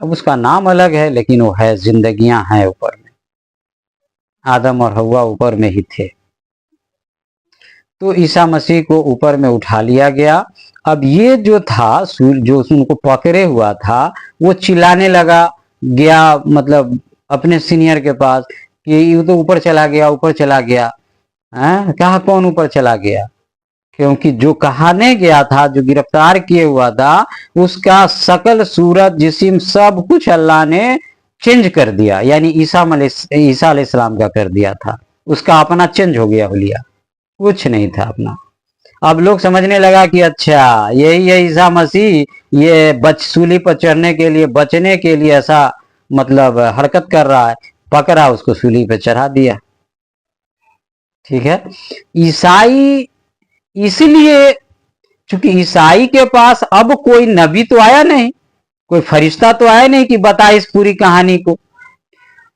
अब उसका नाम अलग है लेकिन वो है, जिंदगियां हैं ऊपर में। आदम और हव्वा ऊपर में ही थे। तो ईसा मसीह को ऊपर में उठा लिया गया। अब ये जो था जो उनको पकड़े हुआ था वो चिल्लाने लगा गया, मतलब अपने सीनियर के पास कि ये तो ऊपर चला गया, ऊपर चला गया। कहा कौन ऊपर चला गया? क्योंकि जो कहाने गया था, जो गिरफ्तार किए हुआ था, उसका शकल सूरत जिस्म सब कुछ अल्लाह ने चेंज कर दिया, यानी ईसा अलैहिस्सलाम का कर दिया था। उसका अपना चेंज हो गया हुलिया, कुछ नहीं था अपना। अब लोग समझने लगा कि अच्छा यही है ईसा मसीह, ये सूली पर चढ़ने के लिए, बचने के लिए ऐसा मतलब हरकत कर रहा है। पकड़ा, उसको सूली पे चढ़ा दिया। ठीक है, ईसाई इसलिए, चूंकि ईसाई के पास अब कोई नबी तो आया नहीं, कोई फरिश्ता तो आया नहीं कि बताए इस पूरी कहानी को।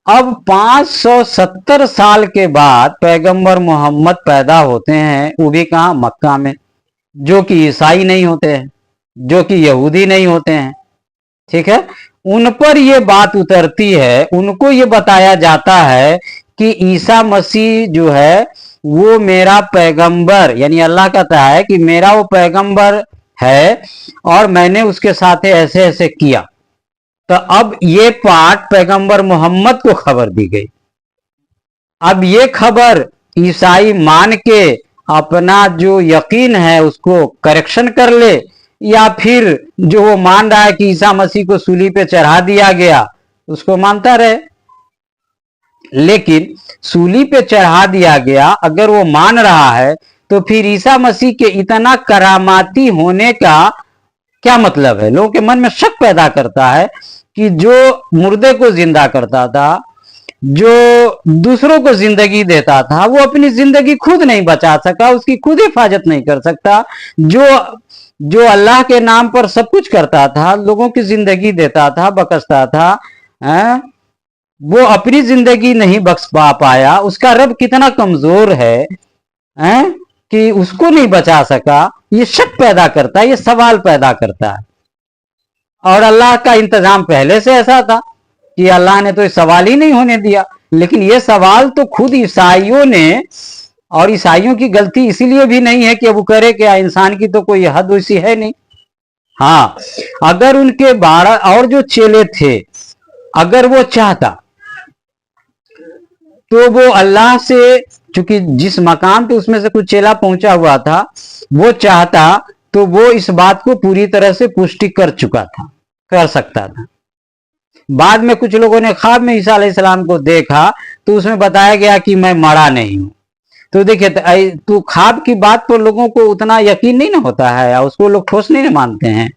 अब 570 साल के बाद पैगंबर मोहम्मद पैदा होते हैं, वो भी कहां? मक्का में, जो कि ईसाई नहीं होते हैं, जो कि यहूदी नहीं होते हैं। ठीक है, उन पर ये बात उतरती है, उनको ये बताया जाता है कि ईसा मसीह जो है वो मेरा पैगंबर, यानी अल्लाह कहता है कि मेरा वो पैगंबर है और मैंने उसके साथ ऐसे ऐसे किया। तो अब ये पाठ पैगंबर मोहम्मद को खबर दी गई। अब ये खबर ईसाई मान के अपना जो यकीन है उसको करेक्शन कर ले, या फिर जो वो मान रहा है कि ईसा मसीह को सूली पे चढ़ा दिया गया उसको मानता रहे। लेकिन सूली पे चढ़ा दिया गया अगर वो मान रहा है तो फिर ईसा मसीह के इतना करामाती होने का क्या मतलब है? लोगों के मन में शक पैदा करता है कि जो मुर्दे को जिंदा करता था, जो दूसरों को जिंदगी देता था, वो अपनी जिंदगी खुद नहीं बचा सका, उसकी खुद हिफाजत नहीं कर सकता। जो जो अल्लाह के नाम पर सब कुछ करता था, लोगों की जिंदगी देता था, बख्शता था, वो अपनी जिंदगी नहीं बख्श पाया, उसका रब कितना कमजोर है कि उसको नहीं बचा सका। ये शक पैदा करता है, ये सवाल पैदा करता है। और अल्लाह का इंतजाम पहले से ऐसा था कि अल्लाह ने तो ये सवाल ही नहीं होने दिया। लेकिन ये सवाल तो खुद ईसाइयों ने, और ईसाइयों की गलती इसीलिए भी नहीं है कि अब वो करे क्या, इंसान की तो कोई हद वैसी है नहीं। हाँ, अगर उनके 12 और जो चेले थे, अगर वो चाहता तो वो अल्लाह से, चूंकि जिस मकाम पे उसमें से कुछ चेला पहुंचा हुआ था, वो चाहता तो वो इस बात को पूरी तरह से पुष्टि कर चुका था, कर सकता था। बाद में कुछ लोगों ने ख्वाब में ईसा अलैहिस्सलाम को देखा तो उसमें बताया गया कि मैं मरा नहीं हूं। तो देखिए, तो ख्वाब की बात पर लोगों को उतना यकीन नहीं ना होता है, या उसको लोग ठोस नहीं मानते हैं।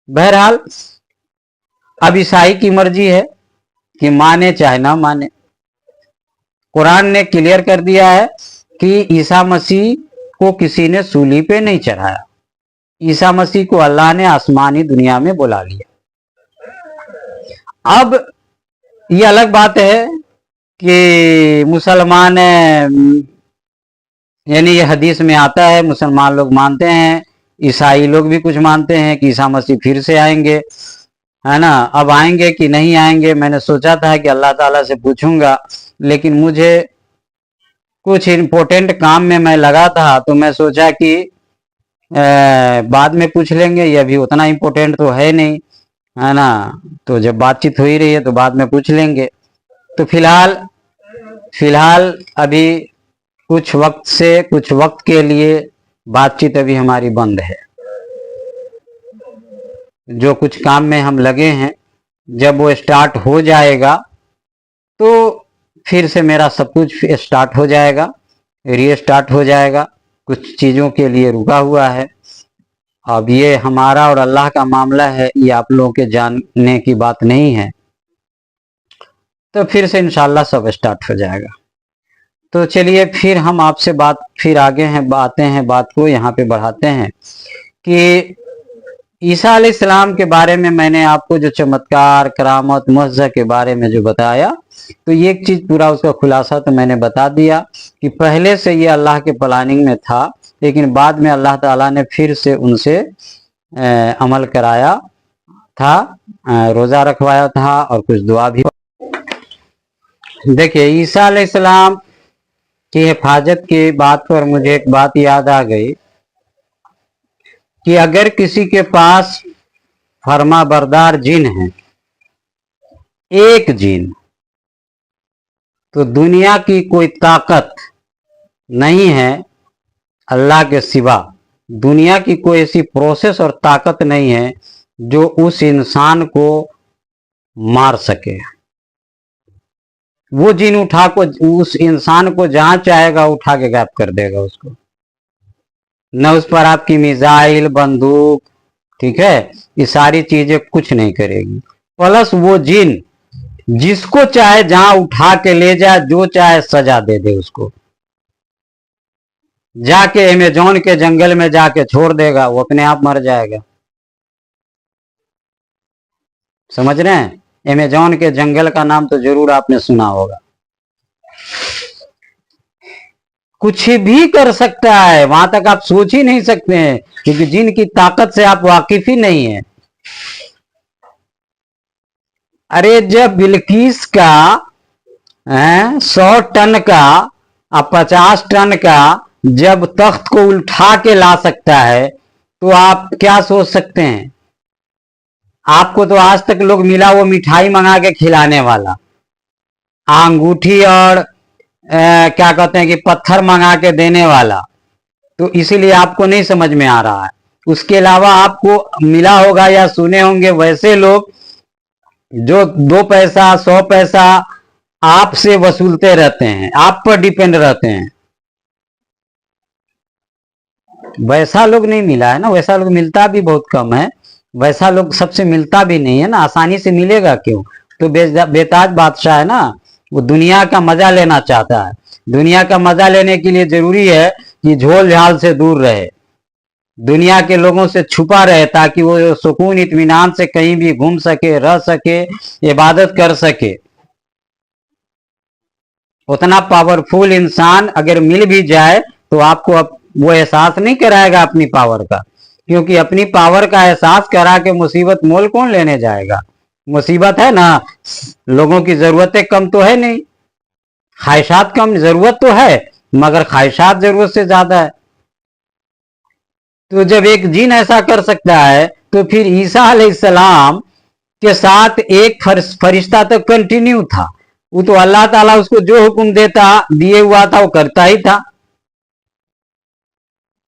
बहरहाल अब ईसाई की मर्जी है कि माने चाहे ना माने। कुरान ने क्लियर कर दिया है कि ईसा मसीह को किसी ने सूली पे नहीं चढ़ाया। ईसा मसीह को अल्लाह ने आसमानी दुनिया में बुला लिया। अब ये अलग बात है कि मुसलमान, यानी ये हदीस में आता है, मुसलमान लोग मानते हैं, ईसाई लोग भी कुछ मानते हैं कि ईसा मसीह फिर से आएंगे, है ना। अब आएंगे कि नहीं आएंगे, मैंने सोचा था कि अल्लाह ताला से पूछूंगा, लेकिन मुझे कुछ इम्पोर्टेंट काम में मैं लगा था, तो मैं सोचा कि बाद में पूछ लेंगे, ये अभी उतना इम्पोर्टेंट तो है नहीं, है ना। तो जब बातचीत हो ही रही है तो बाद में पूछ लेंगे। तो फिलहाल अभी कुछ वक्त के लिए बातचीत अभी हमारी बंद है। जो कुछ काम में हम लगे हैं, जब वो स्टार्ट हो जाएगा तो फिर से मेरा सब कुछ स्टार्ट हो जाएगा, रीस्टार्ट हो जाएगा। कुछ चीज़ों के लिए रुका हुआ है। अब ये हमारा और अल्लाह का मामला है, ये आप लोगों के जानने की बात नहीं है। तो फिर से इंशाल्लाह सब स्टार्ट हो जाएगा। तो चलिए फिर हम आपसे फिर आगे बात को यहाँ पे बढ़ाते हैं कि ईसा अलैहिस्सलाम के बारे में मैंने आपको जो चमत्कार, करामत, मुअज्जा के बारे में जो बताया, तो ये एक चीज पूरा उसका खुलासा तो मैंने बता दिया कि पहले से ये अल्लाह के प्लानिंग में था, लेकिन बाद में अल्लाह ताला ने फिर से उनसे अमल कराया था, रोजा रखवाया था और कुछ दुआ भी। देखिए, ईसा अलैहिस्सलाम की हिफाजत की बात पर मुझे एक बात याद आ गई कि अगर किसी के पास फर्मा बरदार जिन है, एक जिन, तो दुनिया की कोई ताकत नहीं है अल्लाह के सिवा, दुनिया की कोई ऐसी प्रोसेस और ताकत नहीं है जो उस इंसान को मार सके। वो जिन उस इंसान को जहां चाहेगा उठा के गायब कर देगा उसको। न उस पर आपकी मिसाइल, बंदूक, ठीक है, ये सारी चीजें कुछ नहीं करेगी। प्लस वो जिन जिसको चाहे जहां उठा के ले जाए, जो चाहे सजा दे दे उसको, जाके अमेज़न के जंगल में जाके छोड़ देगा, वो अपने आप मर जाएगा। समझ रहे हैं? अमेज़न के जंगल का नाम तो जरूर आपने सुना होगा। कुछ भी कर सकता है, वहां तक आप सोच ही नहीं सकते हैं, क्योंकि जिनकी ताकत से आप वाकिफ ही नहीं है। अरे जब बिल्किस का 100 टन का और 50 टन का जब तख्त को उठा के ला सकता है, तो आप क्या सोच सकते हैं? आपको तो आज तक लोग मिला वो मिठाई मंगा के खिलाने वाला, अंगूठी और क्या कहते हैं कि पत्थर मंगा के देने वाला, तो इसीलिए आपको नहीं समझ में आ रहा है। उसके अलावा आपको मिला होगा या सुने होंगे वैसे लोग जो 2 पैसा 100 पैसा आपसे वसूलते रहते हैं, आप पर डिपेंड रहते हैं। वैसा लोग नहीं मिला है ना, वैसा लोग मिलता भी बहुत कम है, वैसा लोग सबसे मिलता भी नहीं है ना, आसानी से मिलेगा क्यों? तो बेताज बादशाह है ना, वो दुनिया का मजा लेना चाहता है। दुनिया का मजा लेने के लिए जरूरी है कि झोल झाल से दूर रहे। दुनिया के लोगों से छुपा रहे ताकि वो सुकून इत्मीनान से कहीं भी घूम सके, रह सके, इबादत कर सके। उतना पावरफुल इंसान अगर मिल भी जाए तो आपको अब वो एहसास नहीं कराएगा अपनी पावर का, क्योंकि अपनी पावर का एहसास करा के मुसीबत मोल कौन लेने जाएगा। मुसीबत है ना, लोगों की जरूरतें कम तो है नहीं, ख्वाहिशात कम, जरूरत तो है मगर ख्वाहिशात जरूरत से ज्यादा है। तो जब एक जिन ऐसा कर सकता है तो फिर ईसा अलैहिस्सलाम के साथ एक फरिश्ता तो कंटिन्यू था, वो तो अल्लाह ताला उसको जो हुक्म देता दिए हुआ था वो करता ही था।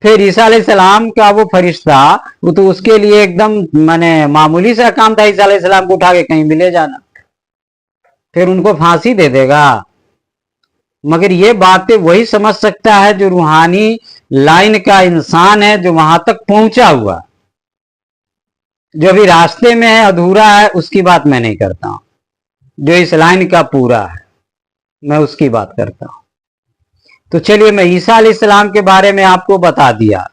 फिर ईसा अलैहिस्सलाम का वो फरिश्ता, वो तो उसके लिए एकदम माने मामूली सा काम था ईसा अलैहिस्सलाम को उठा के कहीं भी ले जाना, फिर उनको फांसी दे देगा। मगर ये बातें वही समझ सकता है जो रूहानी लाइन का इंसान है, जो वहां तक पहुंचा हुआ। जो अभी रास्ते में है, अधूरा है, उसकी बात मैं नहीं करता हूं। जो इस लाइन का पूरा है मैं उसकी बात करता हूं। तो चलिए, मैं ईसा अलैहिस्सलाम के बारे में आपको बता दिया,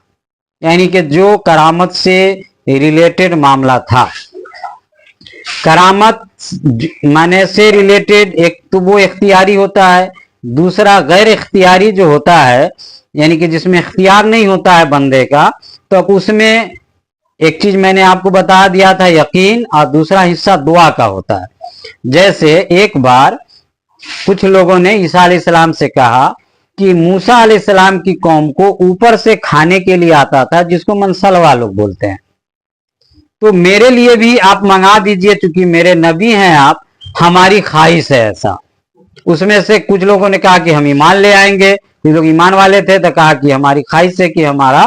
यानी कि जो करामत से रिलेटेड मामला था। करामत माने से रिलेटेड एक तो वो इख्तियारी होता है, दूसरा गैर इख्तियारी जो होता है, यानी कि जिसमें इख्तियार नहीं होता है बंदे का। तो अब उसमें एक चीज मैंने आपको बता दिया था, यकीन, और दूसरा हिस्सा दुआ का होता है। जैसे एक बार कुछ लोगों ने ईसा अलैहिस्सलाम से कहा कि मूसा अलैहिस्सलाम की कौम को ऊपर से खाने के लिए आता था, जिसको मनसलवा लोग बोलते हैं, तो मेरे लिए भी आप मंगा दीजिए, चूंकि मेरे नबी हैं आप, हमारी ख्वाहिश है ऐसा। उसमें से कुछ लोगों ने कहा कि हम ईमान ले आएंगे, कुछ लोग ईमान वाले थे तो कहा कि हमारी ख्वाहिश है कि हमारा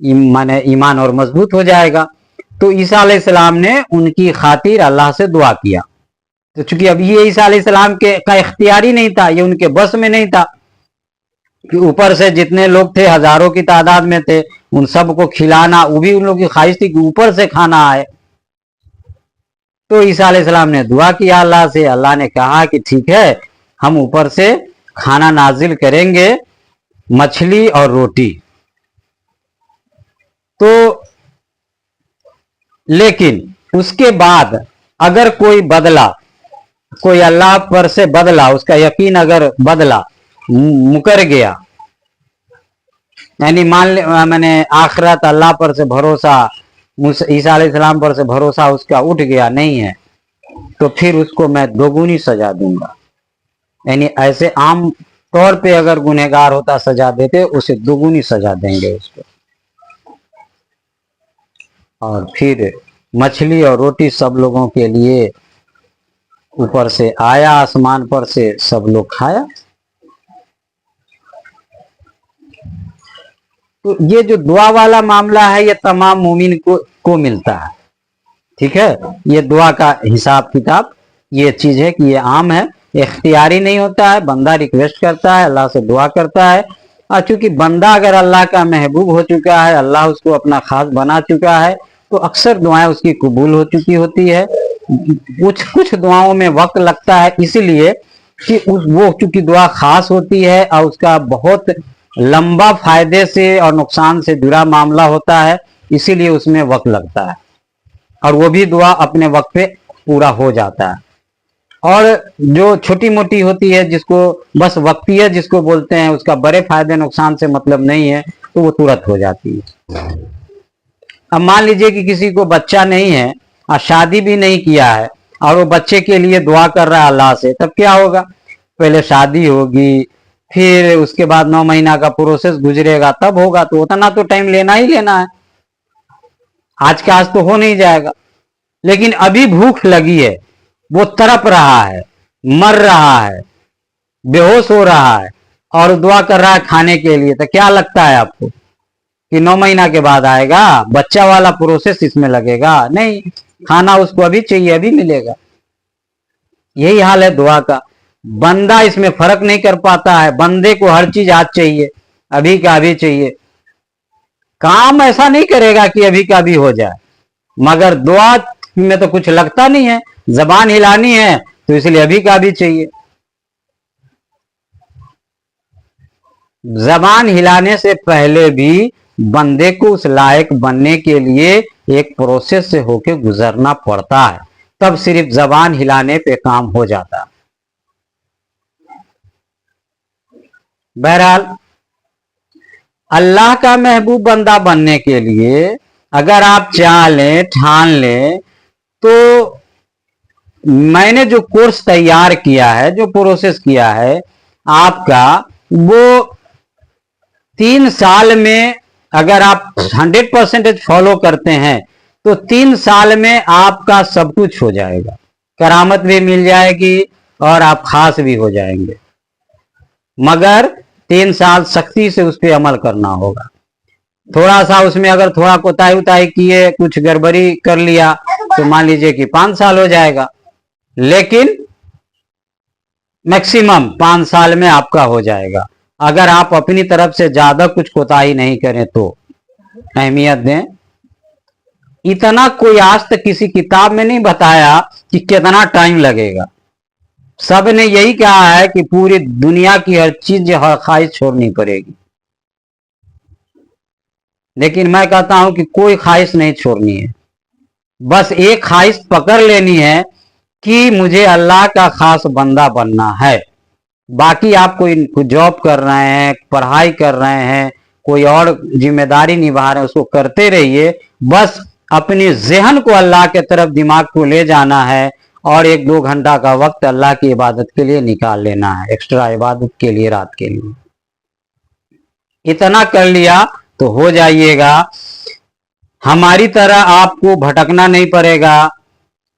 माने ईमान और मजबूत हो जाएगा। तो ईसा अलैहिस्सलाम ने उनकी खातिर अल्लाह से दुआ किया। तो चूंकि अब ये ईसा अलैहिस्सलाम के का इख्तियारी नहीं था, ये उनके बस में नहीं था कि ऊपर से जितने लोग थे, हजारों की तादाद में थे, उन सबको खिलाना, वो भी उन लोगों की ख्वाहिश थी कि ऊपर से खाना आए। तो ईसा अलैहिस्सलाम ने दुआ किया अल्लाह से, अल्लाह ने कहा कि ठीक है, हम ऊपर से खाना नाजिल करेंगे, मछली और रोटी। तो लेकिन उसके बाद अगर कोई बदला, कोई अल्लाह पर से बदला, उसका यकीन अगर बदला, मुकर गया, यानी मान मैंने आखिरत, अल्लाह पर से भरोसा, ईसा अलैहिस्सलाम पर से भरोसा उसका उठ गया, नहीं है, तो फिर उसको मैं दोगुनी सजा दूंगा। यानी ऐसे आम तौर पे अगर गुनहगार होता सजा देते, उसे दोगुनी सजा देंगे उसको। और फिर मछली और रोटी सब लोगों के लिए ऊपर से आया, आसमान पर से, सब लोग खाया। तो ये जो दुआ वाला मामला है, ये तमाम मोमिन को मिलता है, ठीक है। ये दुआ का हिसाब किताब ये चीज है कि ये आम है, इख्तियारी नहीं होता है, बंदा रिक्वेस्ट करता है, अल्लाह से दुआ करता है। और चूंकि बंदा अगर अल्लाह का महबूब हो चुका है, अल्लाह उसको अपना खास बना चुका है, तो अक्सर दुआएं उसकी कबूल हो चुकी होती है। कुछ कुछ दुआओं में वक्त लगता है, इसलिए कि वो चूंकि दुआ खास होती है और उसका बहुत लंबा फायदे से और नुकसान से जुड़ा मामला होता है, इसीलिए उसमें वक्त लगता है, और वो भी दुआ अपने वक्त पे पूरा हो जाता है। और जो छोटी मोटी होती है, जिसको बस वक्तिया जिसको बोलते हैं, उसका बड़े फायदे नुकसान से मतलब नहीं है, तो वो तुरंत हो जाती है। अब मान लीजिए कि किसी को बच्चा नहीं है और शादी भी नहीं किया है, और वो बच्चे के लिए दुआ कर रहा है अल्लाह से, तब क्या होगा? पहले शादी होगी, फिर उसके बाद 9 महीना का प्रोसेस गुजरेगा, तब होगा। तो उतना तो टाइम लेना ही लेना है, आज के आज तो हो नहीं जाएगा। लेकिन अभी भूख लगी है, वो तड़प रहा है, मर रहा है, बेहोश हो रहा है, और दुआ कर रहा है खाने के लिए, तो क्या लगता है आपको कि 9 महीना के बाद आएगा? बच्चा वाला प्रोसेस इसमें लगेगा? नहीं, खाना उसको अभी चाहिए, अभी मिलेगा। यही हाल है दुआ का। बंदा इसमें फर्क नहीं कर पाता है, बंदे को हर चीज आज चाहिए, अभी का अभी चाहिए। काम ऐसा नहीं करेगा कि अभी का अभी हो जाए, मगर दुआ में तो कुछ लगता नहीं है, जबान हिलानी है तो इसलिए अभी का अभी चाहिए। जबान हिलाने से पहले भी बंदे को उस लायक बनने के लिए एक प्रोसेस से होके गुजरना पड़ता है, तब सिर्फ जबान हिलाने पे काम हो जाता है। बहरहाल अल्लाह का महबूब बंदा बनने के लिए अगर आप चाह लें, ठान लें, तो मैंने जो कोर्स तैयार किया है, जो प्रोसेस किया है आपका, वो 3 साल में अगर आप 100% फॉलो करते हैं तो 3 साल में आपका सब कुछ हो जाएगा, करामत भी मिल जाएगी और आप खास भी हो जाएंगे। मगर 3 साल सख्ती से उस पर अमल करना होगा। थोड़ा सा उसमें अगर थोड़ा कोताही उताही किए, कुछ गड़बड़ी कर लिया, तो मान लीजिए कि 5 साल हो जाएगा, लेकिन मैक्सिमम 5 साल में आपका हो जाएगा। अगर आप अपनी तरफ से ज्यादा कुछ कोताही नहीं करें तो अहमियत दें। इतना कोई आज तक किसी किताब में नहीं बताया कि कितना टाइम लगेगा। सब ने यही कहा है कि पूरी दुनिया की हर चीज, हर ख्वाहिश छोड़नी पड़ेगी, लेकिन मैं कहता हूं कि कोई ख्वाहिश नहीं छोड़नी है। बस एक ख्वाहिश पकड़ लेनी है कि मुझे अल्लाह का खास बंदा बनना है। बाकी आप कोई जॉब कर रहे हैं, पढ़ाई कर रहे हैं, कोई और जिम्मेदारी निभा रहे हैं, उसको करते रहिए। बस अपनी ज़हन को अल्लाह के तरफ, दिमाग को ले जाना है और 1-2 घंटा का वक्त अल्लाह की इबादत के लिए निकाल लेना है, एक्स्ट्रा इबादत के लिए, रात के लिए। इतना कर लिया तो हो जाइएगा। हमारी तरह आपको भटकना नहीं पड़ेगा,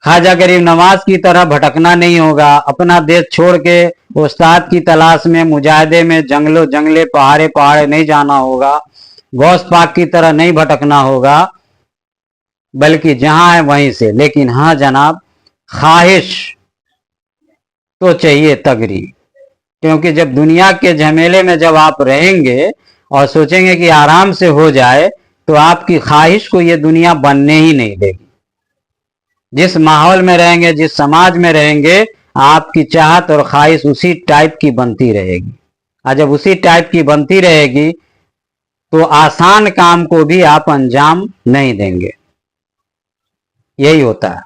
ख्वाजा गरीब नवाज की तरह भटकना नहीं होगा। अपना देश छोड़ के उस्ताद की तलाश में, मुजाहिदे में जंगलों जंगले, पहाड़े पहाड़े नहीं जाना होगा। गौस पाक की तरह नहीं भटकना होगा, बल्कि जहां है वहीं से। लेकिन हाँ जनाब, ख्वाहिश तो चाहिए तगड़ी, क्योंकि जब दुनिया के झमेले में जब आप रहेंगे और सोचेंगे कि आराम से हो जाए, तो आपकी ख्वाहिश को ये दुनिया बनने ही नहीं देगी। जिस माहौल में रहेंगे, जिस समाज में रहेंगे, आपकी चाहत और ख्वाहिश उसी टाइप की बनती रहेगी। और जब उसी टाइप की बनती रहेगी तो आसान काम को भी आप अंजाम नहीं देंगे। यही होता है।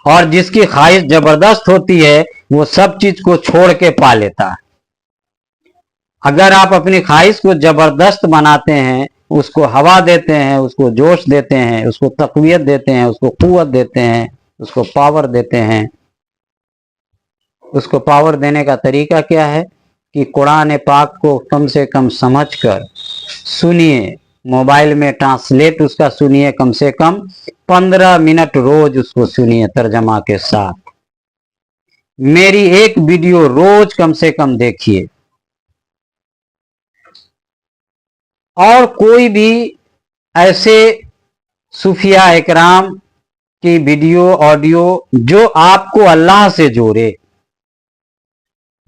और जिसकी ख्वाहिश जबरदस्त होती है वो सब चीज को छोड़ के पा लेता है। अगर आप अपनी ख्वाहिश को जबरदस्त बनाते हैं, उसको हवा देते हैं, उसको जोश देते हैं, उसको तक़वियत देते हैं, उसको कुव्वत देते हैं, उसको पावर देते हैं। उसको पावर देने का तरीका क्या है कि कुरान पाक को कम से कम समझकर सुनिए, मोबाइल में ट्रांसलेट उसका सुनिए, कम से कम 15 मिनट रोज उसको सुनिए तर्जमा के साथ। मेरी एक वीडियो रोज कम से कम देखिए। और कोई भी ऐसे सूफिया इकराम की वीडियो, ऑडियो जो आपको अल्लाह से जोड़े,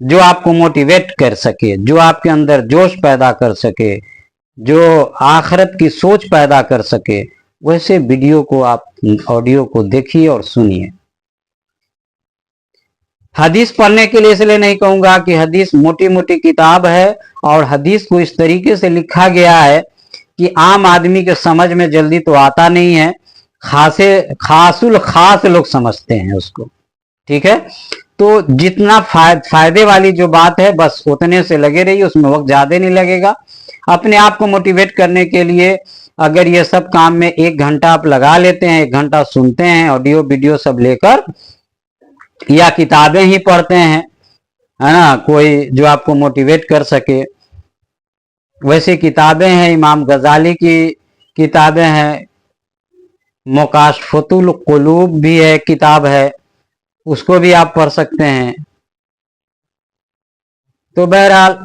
जो आपको मोटिवेट कर सके, जो आपके अंदर जोश पैदा कर सके, जो आखिरत की सोच पैदा कर सके, वैसे वीडियो को आप, ऑडियो को देखिए और सुनिए। हदीस पढ़ने के लिए इसलिए नहीं कहूंगा कि हदीस मोटी मोटी किताब है और हदीस को इस तरीके से लिखा गया है कि आम आदमी के समझ में जल्दी तो आता नहीं है। खासुल खास लोग समझते हैं उसको, ठीक है। तो जितना फायदे वाली जो बात है बस उतने से लगे रहिए, उसमें वक्त ज्यादा नहीं लगेगा। अपने आप को मोटिवेट करने के लिए अगर ये सब काम में 1 घंटा आप लगा लेते हैं, 1 घंटा सुनते हैं, ऑडियो वीडियो सब लेकर, या किताबें ही पढ़ते हैं, है ना, कोई जो आपको मोटिवेट कर सके, वैसी किताबें हैं। इमाम गजाली की किताबें हैं, मुकाशफतुल कुलूब भी है, किताब है, उसको भी आप पढ़ सकते हैं। तो बहरहाल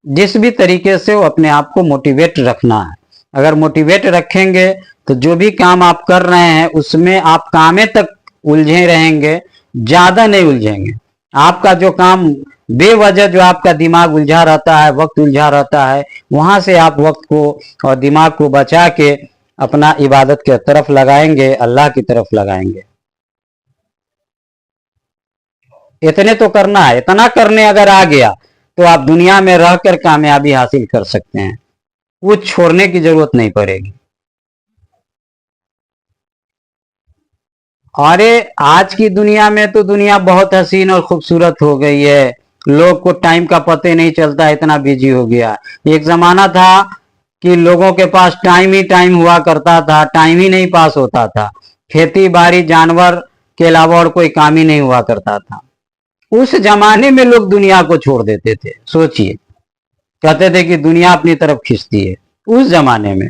जिस भी तरीके से वो अपने आप को मोटिवेट रखना है। अगर मोटिवेट रखेंगे तो जो भी काम आप कर रहे हैं उसमें आप कामे तक उलझे रहेंगे, ज्यादा नहीं उलझेंगे। आपका जो काम बेवजह जो आपका दिमाग उलझा रहता है, वक्त उलझा रहता है, वहां से आप वक्त को और दिमाग को बचा के अपना इबादत के तरफ लगाएंगे, अल्लाह की तरफ लगाएंगे। इतने तो करना है। इतना करने अगर आ गया तो आप दुनिया में रहकर कामयाबी हासिल कर सकते हैं। कुछ छोड़ने की जरूरत नहीं पड़ेगी। अरे आज की दुनिया में तो दुनिया बहुत हसीन और खूबसूरत हो गई है, लोग को टाइम का पता नहीं चलता, इतना बिजी हो गया। एक जमाना था कि लोगों के पास टाइम ही टाइम हुआ करता था, टाइम ही नहीं पास होता था, खेती बाड़ी जानवर के अलावा और कोई काम ही नहीं हुआ करता था। उस जमाने में लोग दुनिया को छोड़ देते थे, सोचिए, कहते थे कि दुनिया अपनी तरफ खींचती है। उस जमाने में,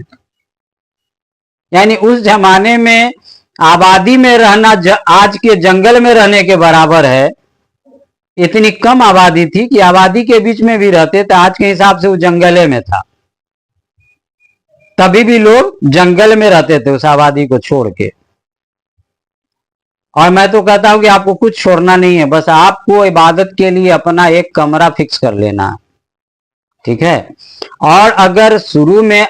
यानी उस जमाने में आबादी में रहना आज के जंगल में रहने के बराबर है। इतनी कम आबादी थी कि आबादी के बीच में भी रहते थे, आज के हिसाब से वो जंगले में था, तभी भी लोग जंगल में रहते थे उस आबादी को छोड़ के। और मैं तो कहता हूं कि आपको कुछ छोड़ना नहीं है, बस आपको इबादत के लिए अपना एक कमरा फिक्स कर लेना, ठीक है। और अगर शुरू में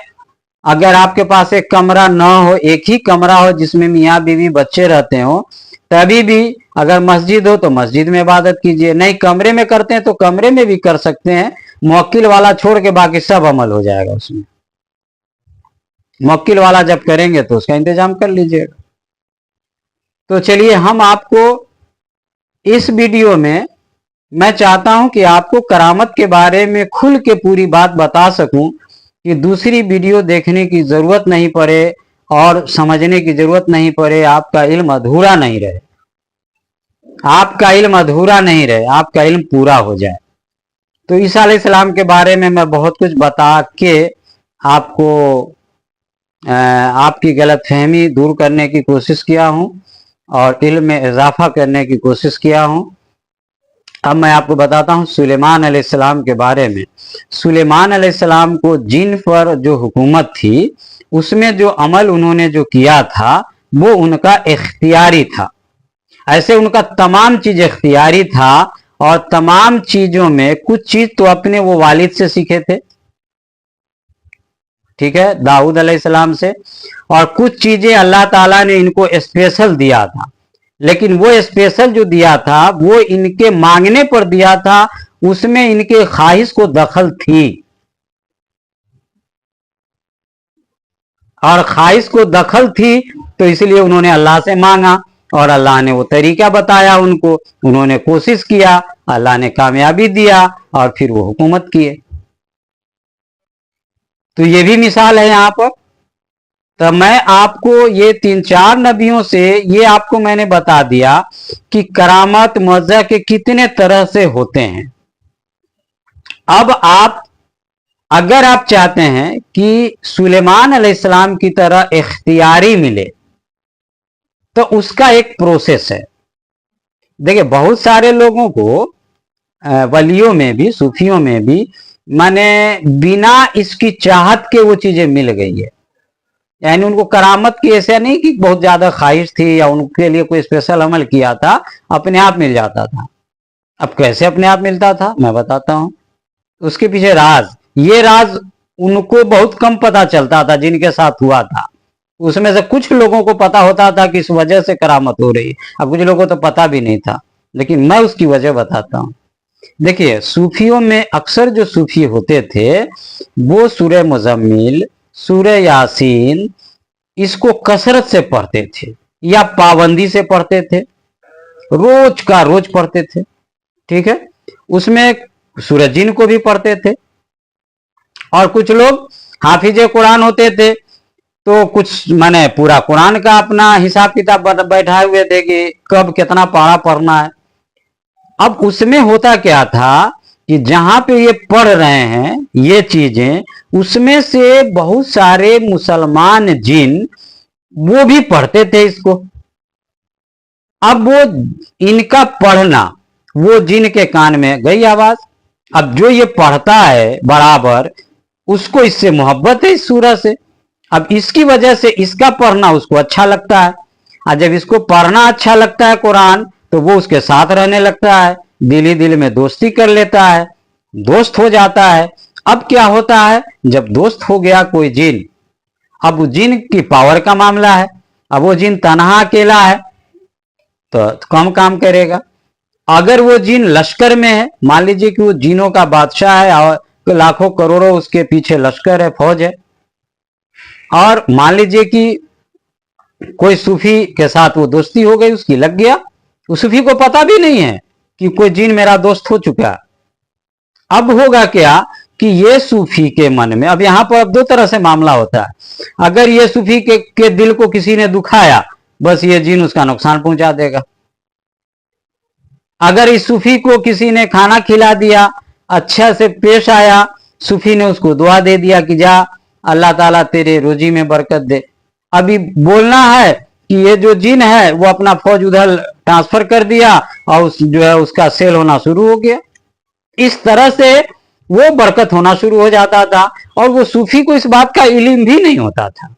अगर आपके पास एक कमरा ना हो, एक ही कमरा हो जिसमें मियाँ बीवी बच्चे रहते हो, तभी भी अगर मस्जिद हो तो मस्जिद में इबादत कीजिए। नहीं कमरे में करते हैं तो कमरे में भी कर सकते हैं, मुवक्किल वाला छोड़ के बाकी सब अमल हो जाएगा उसमें। मुवक्किल वाला जब करेंगे तो उसका इंतजाम कर लीजिएगा। तो चलिए, हम आपको इस वीडियो में मैं चाहता हूं कि आपको करामत के बारे में खुल के पूरी बात बता सकूं कि दूसरी वीडियो देखने की जरूरत नहीं पड़े और समझने की जरूरत नहीं पड़े, आपका इल्म अधूरा नहीं रहे, आपका इल्म अधूरा नहीं रहे, आपका इल्म पूरा हो जाए। तो ईसा अलैहिस्सलाम के बारे में मैं बहुत कुछ बता के आपको आपकी गलतफहमी दूर करने की कोशिश किया हूं और इल्म में इजाफा करने की कोशिश किया हूं। अब मैं आपको बताता हूं सुलेमान अलैहिस्सलाम के बारे में। सुलेमान अलैहिस्सलाम को जिन पर जो हुकूमत थी, उसमें जो अमल उन्होंने जो किया था वो उनका इख्तियारी था। ऐसे उनका तमाम चीज इख्तियारी था और तमाम चीजों में कुछ चीज तो अपने वो वालिद से सीखे थे, ठीक है, दाऊद अलैहिस्सलाम से, और कुछ चीजें अल्लाह ताला ने इनको स्पेशल दिया था। लेकिन वो स्पेशल जो दिया था वो इनके मांगने पर दिया था, उसमें इनके ख्वाहिश को दखल थी, और ख्वाहिश को दखल थी तो इसलिए उन्होंने अल्लाह से मांगा और अल्लाह ने वो तरीका बताया उनको, उन्होंने कोशिश किया, अल्लाह ने कामयाबी दिया और फिर वो हुकूमत किए। तो ये भी मिसाल है यहाँ पर। तो मैं आपको ये 3-4 नबियों से ये आपको मैंने बता दिया कि करामत मुअज्जा के कितने तरह से होते हैं। अब आप अगर आप चाहते हैं कि सुलेमान अलैहिस्सलाम की तरह इख्तियारी मिले तो उसका एक प्रोसेस है। देखिए, बहुत सारे लोगों को वलियों में भी, सूफियों में भी, माने बिना इसकी चाहत के वो चीजें मिल गई है। यानी उनको करामत की ऐसा नहीं कि बहुत ज्यादा ख्वाहिश थी या उनके लिए कोई स्पेशल अमल किया था, अपने आप मिल जाता था। अब कैसे अपने आप मिलता था मैं बताता हूं, उसके पीछे राज, ये राज उनको बहुत कम पता चलता था जिनके साथ हुआ था। उसमें से कुछ लोगों को पता होता था कि इस वजह से करामत हो रही, अब कुछ लोगों को तो पता भी नहीं था, लेकिन मैं उसकी वजह बताता हूं। देखिए, सूफियों में अक्सर जो सूफी होते थे वो सूरह मुजम्मिल, सूरह यासीन, इसको कसरत से पढ़ते थे या पाबंदी से पढ़ते थे, रोज का रोज पढ़ते थे, ठीक है। उसमें सूरह जिन को भी पढ़ते थे। और कुछ लोग हाफिजे कुरान होते थे, तो कुछ माने पूरा कुरान का अपना हिसाब किताब बैठाए हुए थे कि कब कितना पारा पढ़ना है। अब उसमें होता क्या था कि जहां पे ये पढ़ रहे हैं ये चीजें, उसमें से बहुत सारे मुसलमान जिन वो भी पढ़ते थे इसको। अब वो इनका पढ़ना, वो जिन के कान में गई आवाज। अब जो ये पढ़ता है बराबर, उसको इससे मोहब्बत है इस सूरह से। अब इसकी वजह से इसका पढ़ना उसको अच्छा लगता है, और जब इसको पढ़ना अच्छा लगता है कुरान, तो वो उसके साथ रहने लगता है, दिल ही दिल में दोस्ती कर लेता है, दोस्त हो जाता है। अब क्या होता है, जब दोस्त हो गया कोई जिन, अब वो जिन की पावर का मामला है। अब वो जिन तनहा अकेला है तो कम काम करेगा। अगर वो जिन लश्कर में है, मान लीजिए कि वो जिनों का बादशाह है और लाखों करोड़ों उसके पीछे लश्कर है, फौज है। और मान लीजिए कि कोई सूफी के साथ वो दोस्ती हो गई, उसकी लग गया, उस सूफी को पता भी नहीं है कि कोई जिन मेरा दोस्त हो चुका। अब होगा क्या कि ये सूफी के मन में, अब यहां पर अब दो तरह से मामला होता है। अगर ये सूफी के दिल को किसी ने दुखाया, बस ये जिन उसका नुकसान पहुंचा देगा। अगर इस सूफी को किसी ने खाना खिला दिया, अच्छा से पेश आया, सूफी ने उसको दुआ दे दिया कि जा अल्लाह ताला तेरे रोजी में बरकत दे। अभी बोलना है कि ये जो जिन है वो अपना फौज उधर ट्रांसफर कर दिया और जो है उसका सेल होना शुरू हो गया। इस तरह से वो बरकत होना शुरू हो जाता था और वो सूफी को इस बात का इल्म भी नहीं होता था।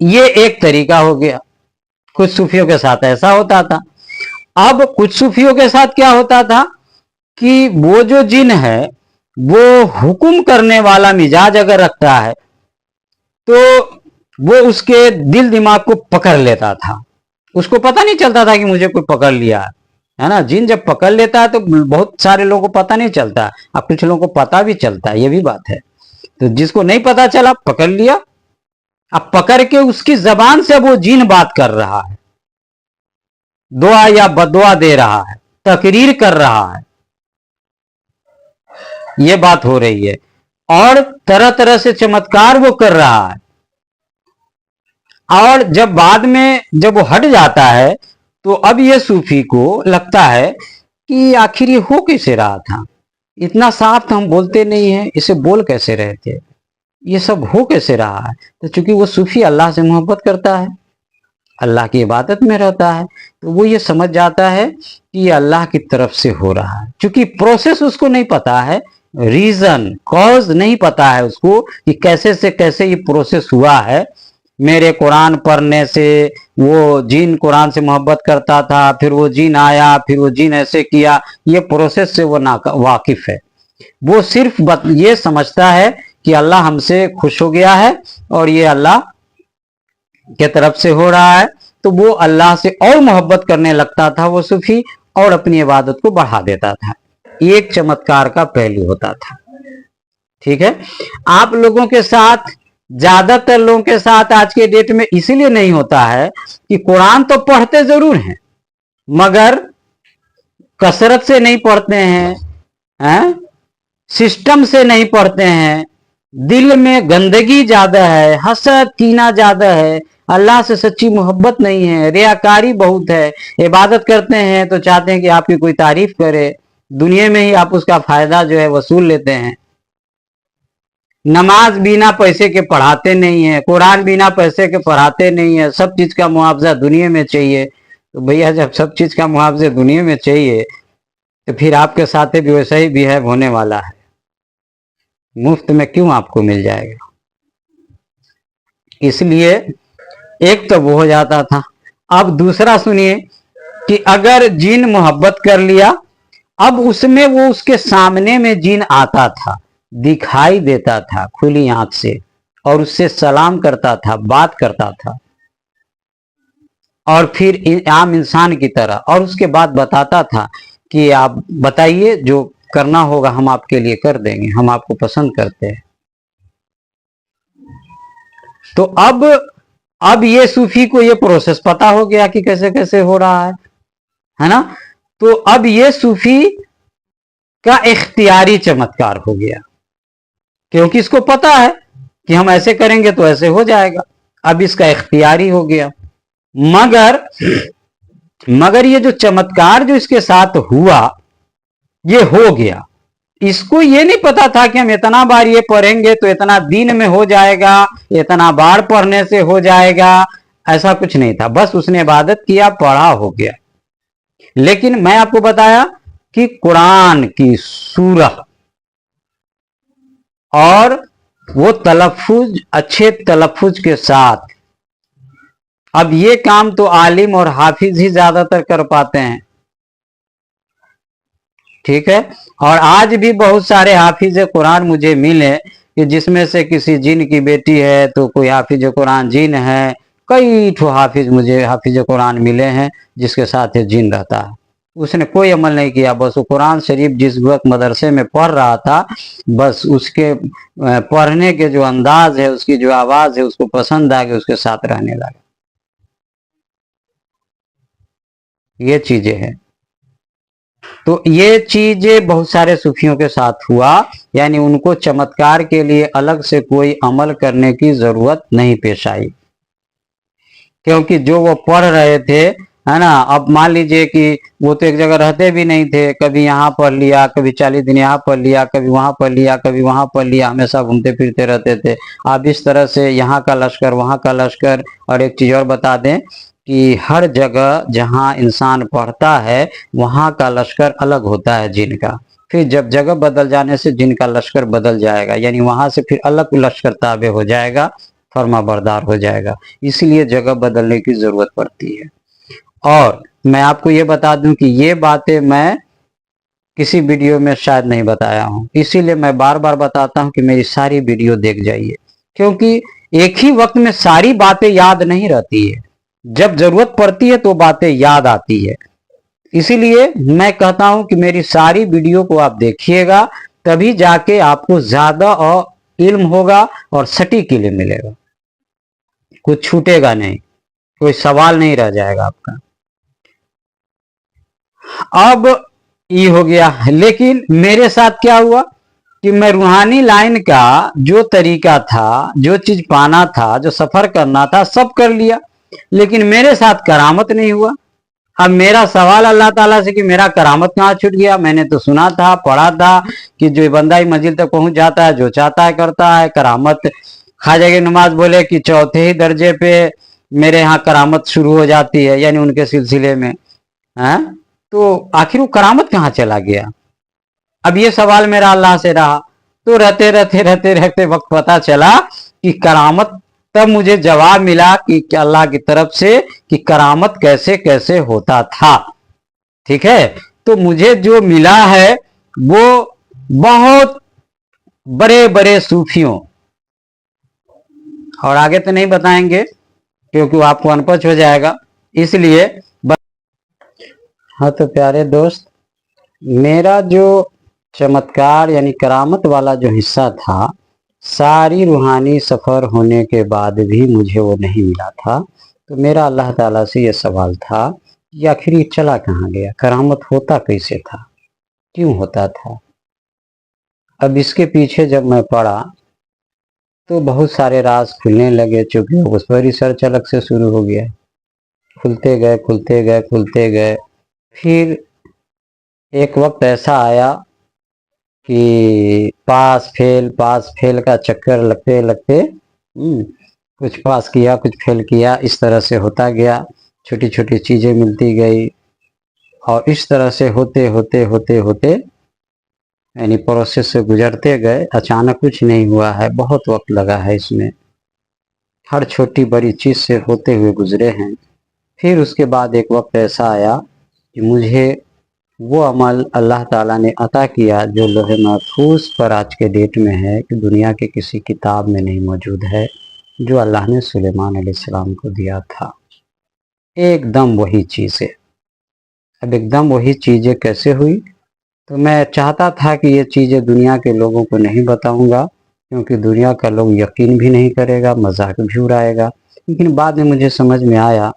ये एक तरीका हो गया। कुछ सूफियों के साथ ऐसा होता था। अब कुछ सूफियों के साथ क्या होता था कि वो जो जिन है वो हुक्म करने वाला मिजाज अगर रखता है तो वो उसके दिल दिमाग को पकड़ लेता था। उसको पता नहीं चलता था कि मुझे कोई पकड़ लिया है ना। जिन जब पकड़ लेता है तो बहुत सारे लोगों को पता नहीं चलता, अब कुछ लोगों को पता भी चलता है, ये भी बात है। तो जिसको नहीं पता चला पकड़ लिया, अब पकड़ के उसकी जबान से वो जिन बात कर रहा है, दुआ या बदुआ दे रहा है, तकरीर कर रहा है, ये बात हो रही है। और तरह तरह से चमत्कार वो कर रहा है। और जब बाद में जब वो हट जाता है तो अब ये सूफी को लगता है कि आखिर ये हो कैसे रहा था, इतना साफ तो हम बोलते नहीं है, इसे बोल कैसे रहे थे, ये सब हो कैसे रहा है। तो चूंकि वो सूफी अल्लाह से मोहब्बत करता है, अल्लाह की इबादत में रहता है, तो वो ये समझ जाता है कि ये अल्लाह की तरफ से हो रहा है। क्योंकि प्रोसेस उसको नहीं पता है, रीजन कॉज नहीं पता है उसको कि कैसे से कैसे ये प्रोसेस हुआ है। मेरे कुरान पढ़ने से वो जिन कुरान से मोहब्बत करता था, फिर वो जिन आया, फिर वो जिन ऐसे किया, ये प्रोसेस से वो ना वाकिफ है। वो सिर्फ ये समझता है कि अल्लाह हमसे खुश हो गया है और ये अल्लाह के तरफ से हो रहा है। तो वो अल्लाह से और मोहब्बत करने लगता था वो सूफी, और अपनी इबादत को बढ़ा देता था। एक चमत्कार का पहलू होता था। ठीक है, आप लोगों के साथ, ज्यादातर लोगों के साथ आज के डेट में इसीलिए नहीं होता है कि कुरान तो पढ़ते जरूर हैं मगर कसरत से नहीं पढ़ते हैं, सिस्टम से नहीं पढ़ते हैं, दिल में गंदगी ज्यादा है, हसद कीना ज्यादा है, अल्लाह से सच्ची मोहब्बत नहीं है, रियाकारी बहुत है। इबादत करते हैं तो चाहते हैं कि आपकी कोई तारीफ करे, दुनिया में ही आप उसका फायदा जो है वसूल लेते हैं। नमाज बिना पैसे के पढ़ाते नहीं है, कुरान बिना पैसे के पढ़ाते नहीं है, सब चीज का मुआवजा दुनिया में चाहिए। तो भैया जब सब चीज का मुआवजा दुनिया में चाहिए तो फिर आपके साथ भी वैसा ही बिहेव होने वाला है, मुफ्त में क्यों आपको मिल जाएगा। इसलिए एक तो वो हो जाता था। अब दूसरा सुनिए कि अगर जिन मोहब्बत कर लिया, अब उसमें वो उसके सामने में जिन आता था, दिखाई देता था खुली आंख से, और उससे सलाम करता था, बात करता था, और फिर आम इंसान की तरह, और उसके बाद बताता था कि आप बताइए, जो करना होगा हम आपके लिए कर देंगे, हम आपको पसंद करते हैं। तो अब ये सूफी को ये प्रोसेस पता हो गया कि कैसे कैसे हो रहा है ना। तो अब ये सूफी का इख्तियारी चमत्कार हो गया, क्योंकि इसको पता है कि हम ऐसे करेंगे तो ऐसे हो जाएगा। अब इसका इख्तियारी हो गया। मगर ये जो चमत्कार जो इसके साथ हुआ, ये हो गया। इसको ये नहीं पता था कि हम इतना बार ये पढ़ेंगे तो इतना दिन में हो जाएगा, इतना बार पढ़ने से हो जाएगा, ऐसा कुछ नहीं था। बस उसने इबादत किया, पढ़ा, हो गया। लेकिन मैं आपको बताया कि कुरान की सूरह और वो तलफ्फुज, अच्छे तलफ्फुज के साथ, अब ये काम तो आलिम और हाफिज ही ज्यादातर कर पाते हैं। ठीक है, और आज भी बहुत सारे हाफिज कुरान मुझे मिले कि जिसमें से किसी जिन की बेटी है तो कोई हाफिज कुरान जिन है। कई ठो हाफिज मुझे हाफिज कुरान मिले हैं जिसके साथ ये जिन रहता है, उसने कोई अमल नहीं किया, बस वो कुरान शरीफ जिस वक्त मदरसे में पढ़ रहा था, बस उसके पढ़ने के जो अंदाज है, उसकी जो आवाज है, उसको पसंद आ गई, उसके साथ रहने लगा। ये चीजें हैं। तो ये चीजें बहुत सारे सूफियों के साथ हुआ, यानी उनको चमत्कार के लिए अलग से कोई अमल करने की जरूरत नहीं पेश आई, क्योंकि जो वो पढ़ रहे थे, है ना, अब मान लीजिए कि वो तो एक जगह रहते भी नहीं थे, कभी यहाँ पढ़ लिया, कभी 40 दिन यहाँ पढ़ लिया, कभी वहां पढ़ लिया, कभी वहां पढ़ लिया, हमेशा घूमते फिरते रहते थे। अब इस तरह से यहाँ का लश्कर, वहां का लश्कर। और एक चीज और बता दें कि हर जगह जहाँ इंसान पढ़ता है वहां का लश्कर अलग होता है जिन का। फिर जब जगह बदल जाने से जिन का लश्कर बदल जाएगा, यानी वहां से फिर अलग लश्कर ताबे हो जाएगा, फर्मा बरदार हो जाएगा। इसलिए जगह बदलने की जरूरत पड़ती है। और मैं आपको ये बता दूं कि ये बातें मैं किसी वीडियो में शायद नहीं बताया हूं, इसीलिए मैं बार बार बताता हूं कि मेरी सारी वीडियो देख जाइए, क्योंकि एक ही वक्त में सारी बातें याद नहीं रहती है, जब जरूरत पड़ती है तो बातें याद आती है। इसीलिए मैं कहता हूं कि मेरी सारी वीडियो को आप देखिएगा, तभी जाके आपको ज्यादा और इल्म होगा और सटीक इल्म मिलेगा, कुछ छूटेगा नहीं, कोई सवाल नहीं रह जाएगा आपका। अब ये हो गया, लेकिन मेरे साथ क्या हुआ कि मैं रूहानी लाइन का जो तरीका था, जो चीज पाना था, जो सफर करना था, सब कर लिया, लेकिन मेरे साथ करामत नहीं हुआ। अब मेरा सवाल अल्लाह ताला से कि मेरा करामत कहाँ छूट गया। मैंने तो सुना था, पढ़ा था कि जो बंदा ही मंजिल तक पहुंच जाता है, जो चाहता है करता है, करामत। ख्वाजा की नमाज बोले कि चौथे ही दर्जे पे मेरे यहाँ करामत शुरू हो जाती है, यानी उनके सिलसिले में है। तो आखिर वो करामत कहाँ चला गया? अब ये सवाल मेरा अल्लाह से रहा। तो रहते रहते रहते रहते वक्त पता चला कि करामत, तब मुझे जवाब मिला कि अल्लाह की तरफ से कि करामत कैसे कैसे होता था। ठीक है, तो मुझे जो मिला है वो बहुत बड़े बड़े सूफियों, और आगे तो नहीं बताएंगे क्योंकि वो आपको अनपढ़ हो जाएगा, इसलिए। हाँ तो प्यारे दोस्त, मेरा जो चमत्कार यानी करामत वाला जो हिस्सा था, सारी रूहानी सफ़र होने के बाद भी मुझे वो नहीं मिला था। तो मेरा अल्लाह ताला से ये सवाल था कि आखिर ये चला कहाँ गया, करामत होता कैसे था, क्यों होता था। अब इसके पीछे जब मैं पढ़ा तो बहुत सारे राज खुलने लगे, चूँकि उस पर रिसर्च अलग से शुरू हो गया। खुलते गए खुलते गए खुलते गए, फिर एक वक्त ऐसा आया कि पास फेल का चक्कर लगते लगते कुछ पास किया कुछ फेल किया, इस तरह से होता गया। छोटी छोटी चीज़ें मिलती गई, और इस तरह से होते होते होते होते यानी प्रोसेस से गुजरते गए। अचानक कुछ नहीं हुआ है, बहुत वक्त लगा है इसमें, हर छोटी बड़ी चीज़ से होते हुए गुजरे हैं। फिर उसके बाद एक वक्त ऐसा आया कि मुझे वो अमल अल्लाह ताला ने अता किया जो लोहे महफूज पर आज के डेट में है, कि दुनिया के किसी किताब में नहीं मौजूद है, जो अल्लाह ने सुलेमान अलैहिस्सलाम को दिया था। एकदम वही चीज़ें। अब एकदम वही चीज़ें कैसे हुई? तो मैं चाहता था कि ये चीज़ें दुनिया के लोगों को नहीं बताऊंगा, क्योंकि दुनिया का लोग यकीन भी नहीं करेगा, मजाक भी उड़ाएगा। लेकिन बाद में मुझे समझ में आया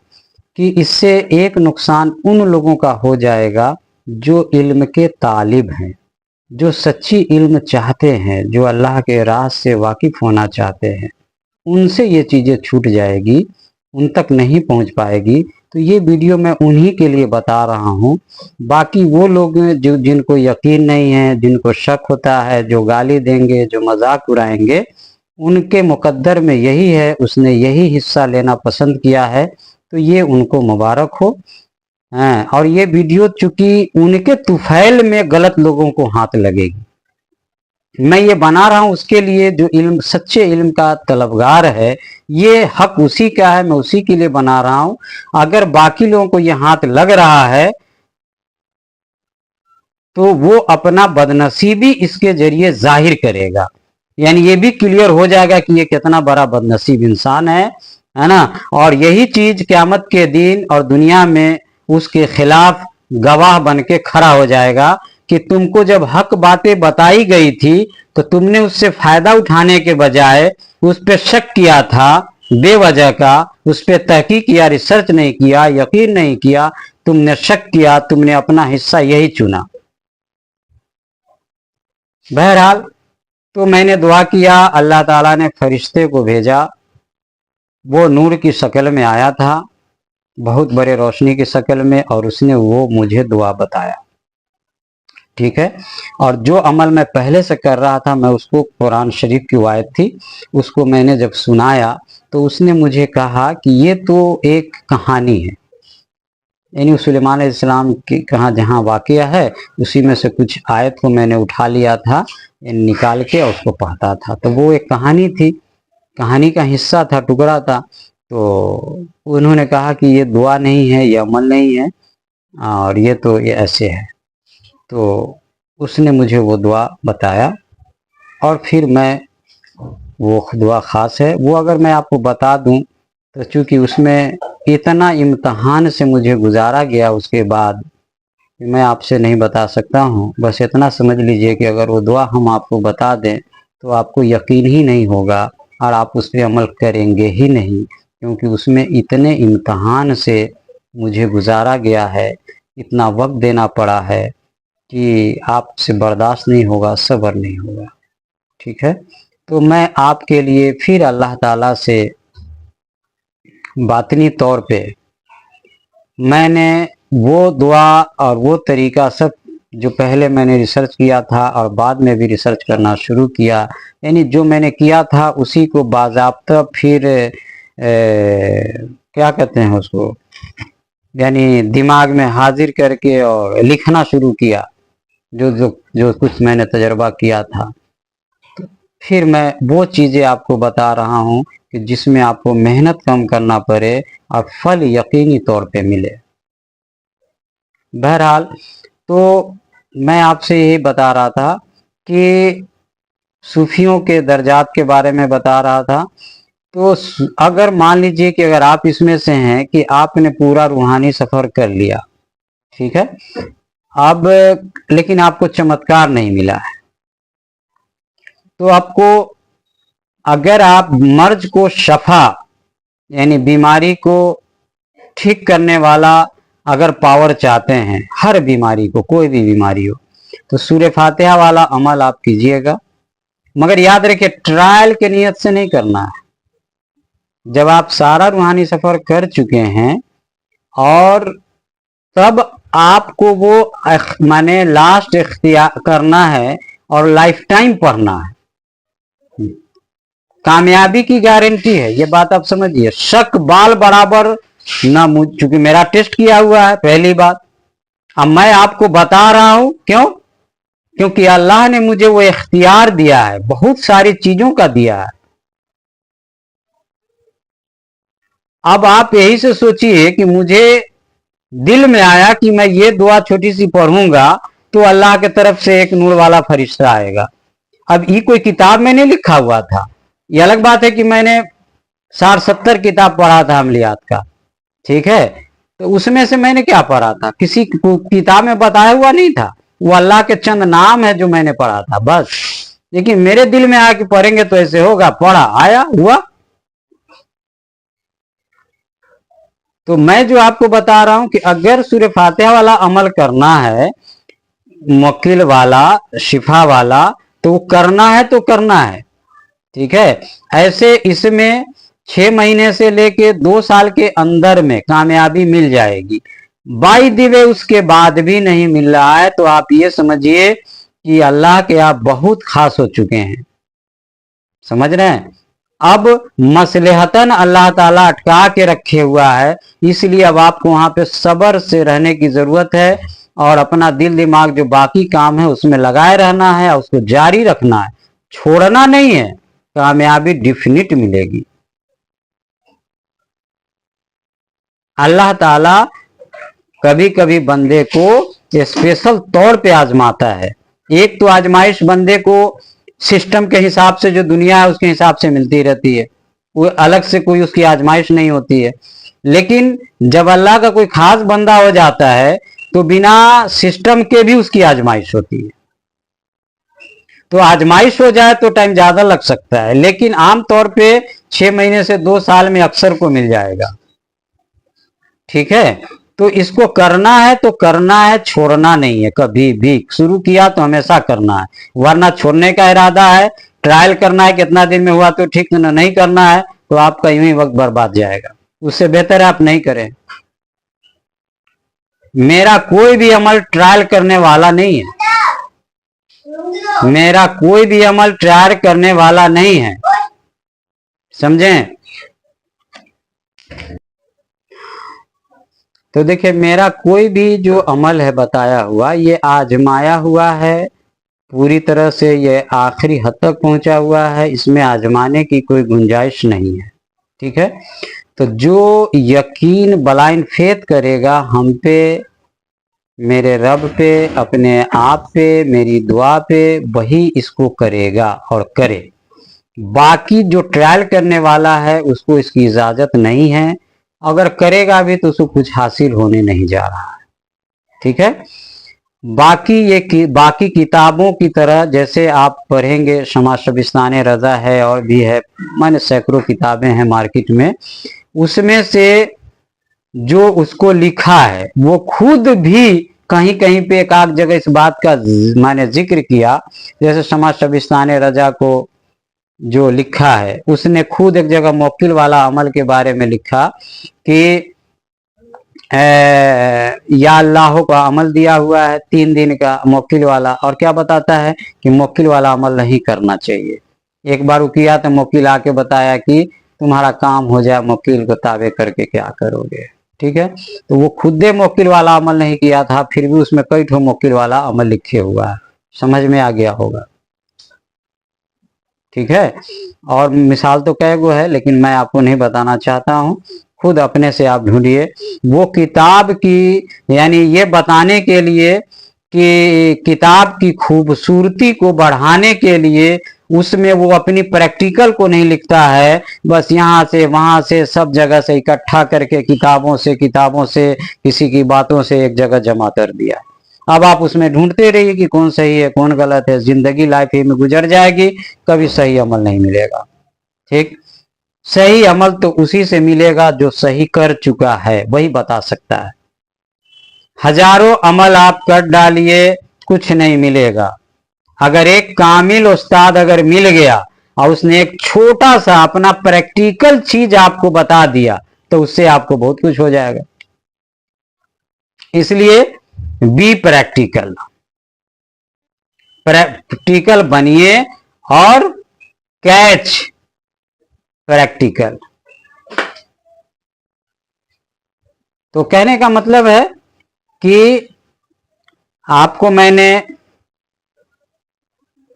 कि इससे एक नुकसान उन लोगों का हो जाएगा जो इल्म के तालिब हैं, जो सच्ची इल्म चाहते हैं, जो अल्लाह के राज से वाकिफ होना चाहते हैं। उनसे ये चीज़ें छूट जाएगी, उन तक नहीं पहुंच पाएगी। तो ये वीडियो मैं उन्हीं के लिए बता रहा हूँ। बाकी वो लोग जो जिनको यकीन नहीं है, जिनको शक होता है, जो गाली देंगे, जो मजाक उड़ाएंगे, उनके मुकद्दर में यही है, उसने यही हिस्सा लेना पसंद किया है, तो ये उनको मुबारक हो। और ये वीडियो चूंकि उनके तुफैल में गलत लोगों को हाथ लगेगी, मैं ये बना रहा हूं उसके लिए जो इल्म, सच्चे इल्म का तलबगार है, ये हक उसी का है, मैं उसी के लिए बना रहा हूं। अगर बाकी लोगों को ये हाथ लग रहा है तो वो अपना बदनसीबी इसके जरिए जाहिर करेगा, यानी ये भी क्लियर हो जाएगा कि ये कितना बड़ा बदनसीब इंसान है ना। और यही चीज क़यामत के दिन और दुनिया में उसके खिलाफ गवाह बन के खड़ा हो जाएगा कि तुमको जब हक बातें बताई गई थी तो तुमने उससे फायदा उठाने के बजाय उस पे शक किया था बेवजह का, उस पे तहकीक किया, रिसर्च नहीं किया, यकीन नहीं किया, तुमने शक किया, तुमने अपना हिस्सा यही चुना। बहरहाल तो मैंने दुआ किया, अल्लाह ताला ने फरिश्ते को भेजा, वो नूर की शक्ल में आया था, बहुत बड़े रोशनी की शक्ल में, और उसने वो मुझे दुआ बताया। ठीक है। और जो अमल मैं पहले से कर रहा था, मैं उसको, कुरान शरीफ की आयत थी, उसको मैंने जब सुनाया तो उसने मुझे कहा कि ये तो एक कहानी है, यानी सुलेमान अलैहिस्सलाम की कहाँ जहाँ वाक़या है उसी में से कुछ आयत को मैंने उठा लिया था, निकाल के और उसको पढ़ता था। तो वो एक कहानी थी, कहानी का हिस्सा था, टुकड़ा था। तो उन्होंने कहा कि ये दुआ नहीं है, ये अमल नहीं है, और ये तो ये ऐसे है। तो उसने मुझे वो दुआ बताया, और फिर मैं, वो दुआ ख़ास है, वो अगर मैं आपको बता दूं तो चूँकि उसमें इतना इम्तहान से मुझे गुजारा गया उसके बाद मैं आपसे नहीं बता सकता हूँ। बस इतना समझ लीजिए कि अगर वो दुआ हम आपको बता दें तो आपको यकीन ही नहीं होगा और आप उस पर अमल करेंगे ही नहीं, क्योंकि उसमें इतने इम्तहान से मुझे गुजारा गया है, इतना वक्त देना पड़ा है कि आपसे बर्दाश्त नहीं होगा, सब्र नहीं होगा। ठीक है। तो मैं आपके लिए फिर अल्लाह ताला से बातनी तौर पे मैंने वो दुआ और वो तरीका सब जो पहले मैंने रिसर्च किया था और बाद में भी रिसर्च करना शुरू किया, यानी जो मैंने किया था उसी को बाज़ाब्ता फिर क्या कहते हैं उसको, यानी दिमाग में हाजिर करके और लिखना शुरू किया, जो जो जो कुछ मैंने तजर्बा किया था। तो फिर मैं वो चीज़ें आपको बता रहा हूँ कि जिसमें आपको मेहनत कम करना पड़े और फल यकीनी तौर पे मिले। बहरहाल तो मैं आपसे यही बता रहा था कि सूफियों के दर्जात के बारे में बता रहा था। तो अगर मान लीजिए कि अगर आप इसमें से हैं कि आपने पूरा रूहानी सफ़र कर लिया, ठीक है, अब लेकिन आपको चमत्कार नहीं मिला है, तो आपको, अगर आप मर्ज को शफा यानी बीमारी को ठीक करने वाला अगर पावर चाहते हैं, हर बीमारी को, कोई भी बीमारी हो, तो सूरह फातिहा वाला अमल आप कीजिएगा। मगर याद रखिए ट्रायल के नियत से नहीं करना है। जब आप सारा रूहानी सफर कर चुके हैं और तब आपको वो माने लास्ट इख्तियार करना है और लाइफ टाइम पढ़ना है। कामयाबी की गारंटी है, ये बात आप समझिए। शक बाल बराबर ना, चूंकि मेरा टेस्ट किया हुआ है पहली बात, अब मैं आपको बता रहा हूं, क्यों? क्योंकि अल्लाह ने मुझे वो इख्तियार दिया है, बहुत सारी चीजों का दिया है। अब आप यही से सोचिए कि मुझे दिल में आया कि मैं ये दुआ छोटी सी पढ़ूंगा तो अल्लाह के तरफ से एक नूर वाला फरिश्ता आएगा। अब ये कोई किताब में नहीं लिखा हुआ था। ये अलग बात है कि मैंने 60-70 किताब पढ़ा था अमलियात का, ठीक है, तो उसमें से मैंने क्या पढ़ा था, किसी किताब में बताया हुआ नहीं था, वो अल्लाह के चंद नाम है जो मैंने पढ़ा था बस। लेकिन मेरे दिल में आया कि पढ़ेंगे तो ऐसे होगा, पढ़ा, आया, हुआ। तो मैं जो आपको बता रहा हूं कि अगर सूरह फातिहा वाला अमल करना है, मुवक्किल वाला, शिफा वाला, तो करना है तो करना है, ठीक है। ऐसे इसमें 6 महीने से लेके 2 साल के अंदर में कामयाबी मिल जाएगी। बाई दिवे उसके बाद भी नहीं मिल रहा है तो आप ये समझिए कि अल्लाह के आप बहुत खास हो चुके हैं। समझ रहे हैं? अब मसलहतन अल्लाह ताला अटका के रखे हुआ है, इसलिए अब आपको वहां पे सब्र से रहने की जरूरत है और अपना दिल दिमाग जो बाकी काम है उसमें लगाए रहना है और उसको जारी रखना है, छोड़ना नहीं है। कामयाबी डिफिनिट मिलेगी। अल्लाह ताला कभी कभी बंदे को स्पेशल तौर पे आजमाता है। एक तो आजमाइश बंदे को सिस्टम के हिसाब से जो दुनिया है उसके हिसाब से मिलती रहती है, वो अलग से कोई उसकी आजमाइश नहीं होती है। लेकिन जब अल्लाह का कोई खास बंदा हो जाता है तो बिना सिस्टम के भी उसकी आजमाइश होती है। तो आजमाइश हो जाए तो टाइम ज्यादा लग सकता है, लेकिन आमतौर पे 6 महीने से 2 साल में अक्सर को मिल जाएगा। ठीक है, तो इसको करना है तो करना है, छोड़ना नहीं है कभी भी। शुरू किया तो हमेशा करना है, वरना छोड़ने का इरादा है, ट्रायल करना है, कितना दिन में हुआ तो ठीक, नहीं करना है तो आपका यूं ही वक्त बर्बाद जाएगा। उससे बेहतर है आप नहीं करें। मेरा कोई भी अमल ट्रायल करने वाला नहीं है, मेरा कोई भी अमल ट्रायल करने वाला नहीं है, समझें। तो देखिए, मेरा कोई भी जो अमल है बताया हुआ, ये आजमाया हुआ है पूरी तरह से, ये आखिरी हद तक पहुंचा हुआ है, इसमें आजमाने की कोई गुंजाइश नहीं है। ठीक है, तो जो यकीन ब्लाइंड फेथ करेगा हम पे, मेरे रब पे, अपने आप पे, मेरी दुआ पे, वही इसको करेगा और करे। बाकी जो ट्रायल करने वाला है उसको इसकी इजाजत नहीं है, अगर करेगा भी तो उसको कुछ हासिल होने नहीं जा रहा है। ठीक है, बाकी किताबों की तरह जैसे आप पढ़ेंगे, शमा शबिस्तान रजा है और भी है, माने सैकड़ों किताबें हैं मार्केट में, उसमें से जो उसको लिखा है वो खुद भी कहीं कहीं पे एक आध जगह इस बात का माने जिक्र किया। जैसे शमा शबिस्तान रजा को जो लिखा है, उसने खुद एक जगह मुवक्किल वाला अमल के बारे में लिखा कि या अल्लाह का अमल दिया हुआ है 3 दिन का मुवक्किल वाला, और क्या बताता है कि मुवक्किल वाला अमल नहीं करना चाहिए। एक बार वो किया तो मुवक्किल आके बताया कि तुम्हारा काम हो जाए, मुवक्किल को ताबे करके क्या करोगे। ठीक है, तो वो खुद मुवक्किल वाला अमल नहीं किया था, फिर भी उसमें कई ठो मुवक्किल वाला अमल लिखे हुआ है, समझ में आ गया होगा। ठीक है, और मिसाल तो कई गो है, लेकिन मैं आपको नहीं बताना चाहता हूँ, खुद अपने से आप ढूंढिए। वो किताब की, यानी ये बताने के लिए कि किताब की खूबसूरती को बढ़ाने के लिए उसमें वो अपनी प्रैक्टिकल को नहीं लिखता है, बस यहाँ से वहां से सब जगह से इकट्ठा करके किताबों से किसी की बातों से एक जगह जमा कर दिया। अब आप उसमें ढूंढते रहिए कि कौन सही है कौन गलत है, जिंदगी लाइफ ही में गुजर जाएगी, कभी सही अमल नहीं मिलेगा। ठीक, सही अमल तो उसी से मिलेगा जो सही कर चुका है, वही बता सकता है। हजारों अमल आप कर डालिए, कुछ नहीं मिलेगा। अगर एक कामिल उस्ताद अगर मिल गया और उसने एक छोटा सा अपना प्रैक्टिकल चीज आपको बता दिया, तो उससे आपको बहुत कुछ हो जाएगा। इसलिए बी प्रैक्टिकल, प्रैक्टिकल बनिए और कैच प्रैक्टिकल। तो कहने का मतलब है कि आपको मैंने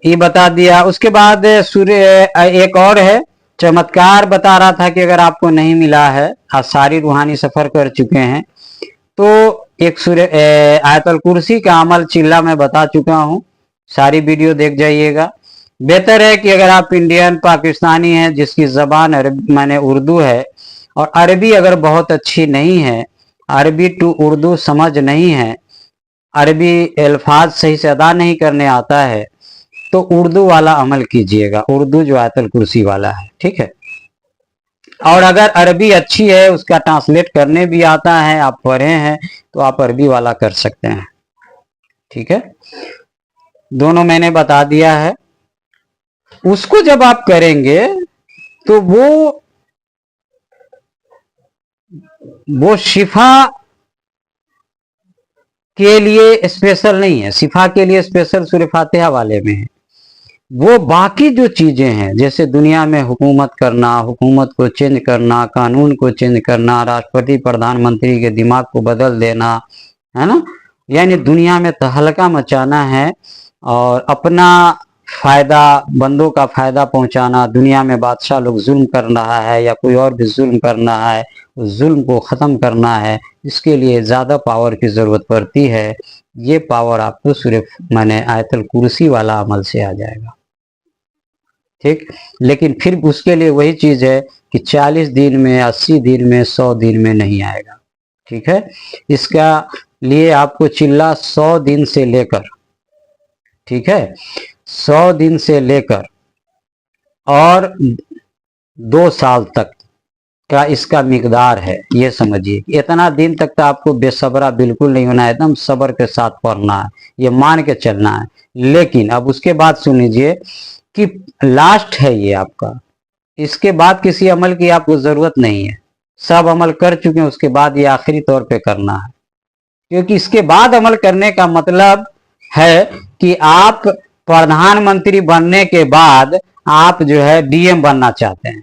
ये बता दिया। उसके बाद सूर्य एक और है, चमत्कार बता रहा था कि अगर आपको नहीं मिला है, आप सारी रूहानी सफर कर चुके हैं, तो एक सूर्य आयतल कुर्सी का अमल चिल्ला मैं बता चुका हूं, सारी वीडियो देख जाइएगा। बेहतर है कि अगर आप इंडियन पाकिस्तानी हैं जिसकी जबान अरबी माने उर्दू है, और अरबी अगर बहुत अच्छी नहीं है, अरबी टू उर्दू समझ नहीं है, अरबी अल्फाज सही से अदा नहीं करने आता है, तो उर्दू वाला अमल कीजिएगा, उर्दू जो आयतल कुर्सी वाला है। ठीक है, और अगर अरबी अच्छी है, उसका ट्रांसलेट करने भी आता है, आप पढ़े हैं, तो आप अरबी वाला कर सकते हैं। ठीक है, दोनों मैंने बता दिया है। उसको जब आप करेंगे तो वो शिफा के लिए स्पेशल नहीं है, शिफा के लिए स्पेशल सूरह फातिहा वाले में है। वो बाकी जो चीजें हैं, जैसे दुनिया में हुकूमत करना, हुकूमत को चेंज करना, कानून को चेंज करना, राष्ट्रपति प्रधानमंत्री के दिमाग को बदल देना, है ना, यानी दुनिया में तहलका मचाना है और अपना फायदा, बंदों का फायदा पहुंचाना। दुनिया में बादशाह लोग जुल्म कर रहा है या कोई और भी जुल्म कर रहा है, उस जुल्म को ख़त्म करना है, इसके लिए ज़्यादा पावर की ज़रूरत पड़ती है। ये पावर आपको सिर्फ माने आयतल कुर्सी वाला अमल से आ जाएगा। ठीक, लेकिन फिर उसके लिए वही चीज़ है कि 40 दिन में, 80 दिन में, 100 दिन में नहीं आएगा। ठीक है, इसका लिए आपको चिल्ला 100 दिन से लेकर, ठीक है, 100 दिन से लेकर और 2 साल तक का इसका मिकदार है। ये समझिए, इतना दिन तक तो आपको बेसब्रा बिल्कुल नहीं होना है, एकदम सब्र के साथ पढ़ना है, ये मान के चलना है। लेकिन अब उसके बाद सुन लीजिए कि लास्ट है ये आपका, इसके बाद किसी अमल की आपको जरूरत नहीं है, सब अमल कर चुके हैं, उसके बाद ये आखिरी तौर पे करना है। क्योंकि इसके बाद अमल करने का मतलब है कि आप प्रधानमंत्री बनने के बाद आप जो है डीएम बनना चाहते हैं,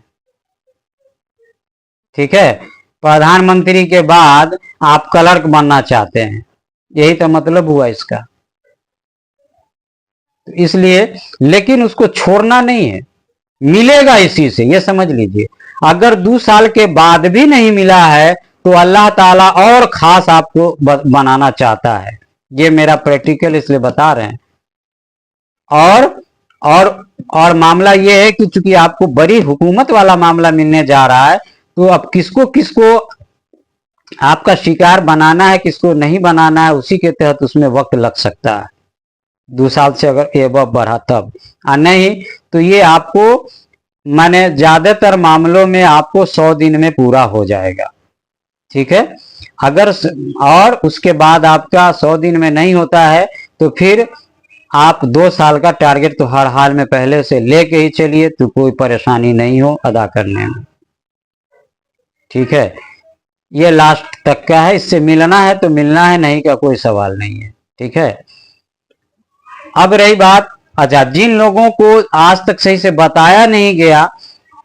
ठीक है, प्रधानमंत्री के बाद आप क्लर्क बनना चाहते हैं, यही तो मतलब हुआ इसका। तो इसलिए, लेकिन उसको छोड़ना नहीं है, मिलेगा इसी से, ये समझ लीजिए। अगर 2 साल के बाद भी नहीं मिला है तो अल्लाह ताला और खास आपको बनाना चाहता है, ये मेरा प्रैक्टिकल इसलिए बता रहे हैं। और मामला ये है कि चूंकि आपको बड़ी हुकूमत वाला मामला मिलने जा रहा है, तो अब किसको किसको आपका शिकार बनाना है, किसको नहीं बनाना है, उसी के तहत उसमें वक्त लग सकता है। 2 साल से अगर एबव बढ़ा तब, नहीं तो ये आपको, माने ज्यादातर मामलों में आपको 100 दिन में पूरा हो जाएगा, ठीक है। अगर और उसके बाद आपका 100 दिन में नहीं होता है तो फिर आप 2 साल का टारगेट तो हर हाल में पहले से लेके ही चलिए, तो कोई परेशानी नहीं हो अदा करने में, ठीक है। ये लास्ट तक का है, इससे मिलना है तो मिलना है, नहीं का कोई सवाल नहीं है, ठीक है। अब रही बात, अच्छा, जिन लोगों को आज तक सही से बताया नहीं गया,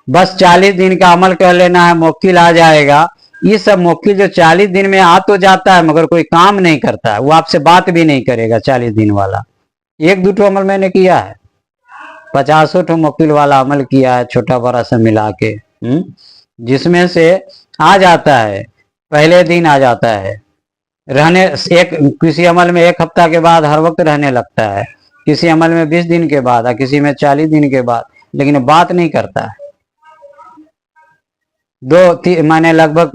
बस 40 दिन का अमल कर लेना है, मुवक्किल आ जाएगा, ये सब मुवक्किल जो 40 दिन में आ तो जाता है मगर कोई काम नहीं करता है, वो आपसे बात भी नहीं करेगा 40 दिन वाला। 1-2 अमल मैंने किया है, 50 मुवक्किल वाला अमल किया है, छोटा बड़ा सब मिला के, जिसमें से आ जाता है, पहले दिन आ जाता है रहने, किसी अमल में 1 हफ्ता के बाद हर वक्त रहने लगता है, किसी अमल में 20 दिन के बाद, किसी में 40 दिन के बाद, लेकिन बात नहीं करता है। माने लगभग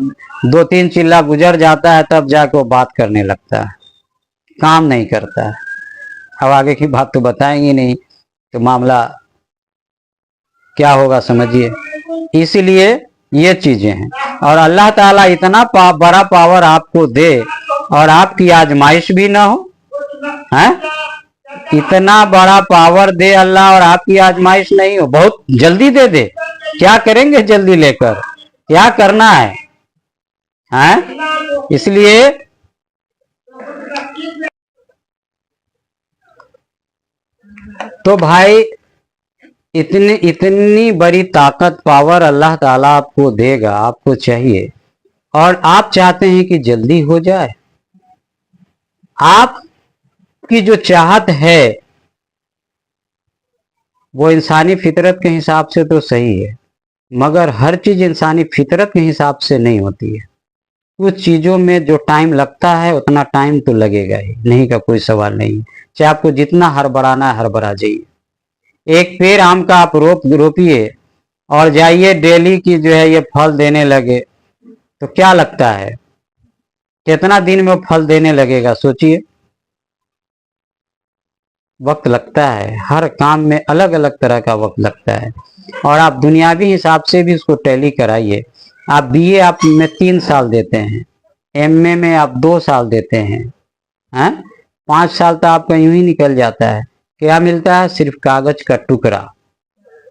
2-3 चिल्ला गुजर जाता है, तब जाके वो बात करने लगता है, काम नहीं करता है। अब आगे की बात तो बताएंगे नहीं, तो मामला क्या होगा समझिए। इसलिए ये चीजें हैं, और अल्लाह ताला इतना बड़ा पावर आपको दे और आपकी आजमाइश भी ना हो, है, इतना बड़ा पावर दे अल्लाह और आपकी आजमाइश नहीं हो, बहुत जल्दी दे दे, क्या करेंगे जल्दी लेकर, क्या करना है, हैं? इसलिए तो भाई इतनी बड़ी ताकत पावर अल्लाह ताला आपको देगा, आपको चाहिए, और आप चाहते हैं कि जल्दी हो जाए। आपकी जो चाहत है वो इंसानी फितरत के हिसाब से तो सही है, मगर हर चीज इंसानी फितरत के हिसाब से नहीं होती है। कुछ चीजों में जो टाइम लगता है उतना टाइम तो लगेगा ही, नहीं का कोई सवाल नहीं। चाहे आपको जितना हड़बड़ाना है हड़बड़ा जाइए। एक पेड़ आम का आप रोपिए और जाइए डेली की जो है ये फल देने लगे, तो क्या लगता है कितना दिन में वो फल देने लगेगा, सोचिए। वक्त लगता है, हर काम में अलग अलग तरह का वक्त लगता है। और आप दुनियावी हिसाब से भी उसको टैली कराइए। आप बीए आप में 3 साल देते हैं, एमए में आप 2 साल देते हैं, 5 साल तो आपका यूं ही निकल जाता है। क्या मिलता है? सिर्फ कागज का टुकड़ा,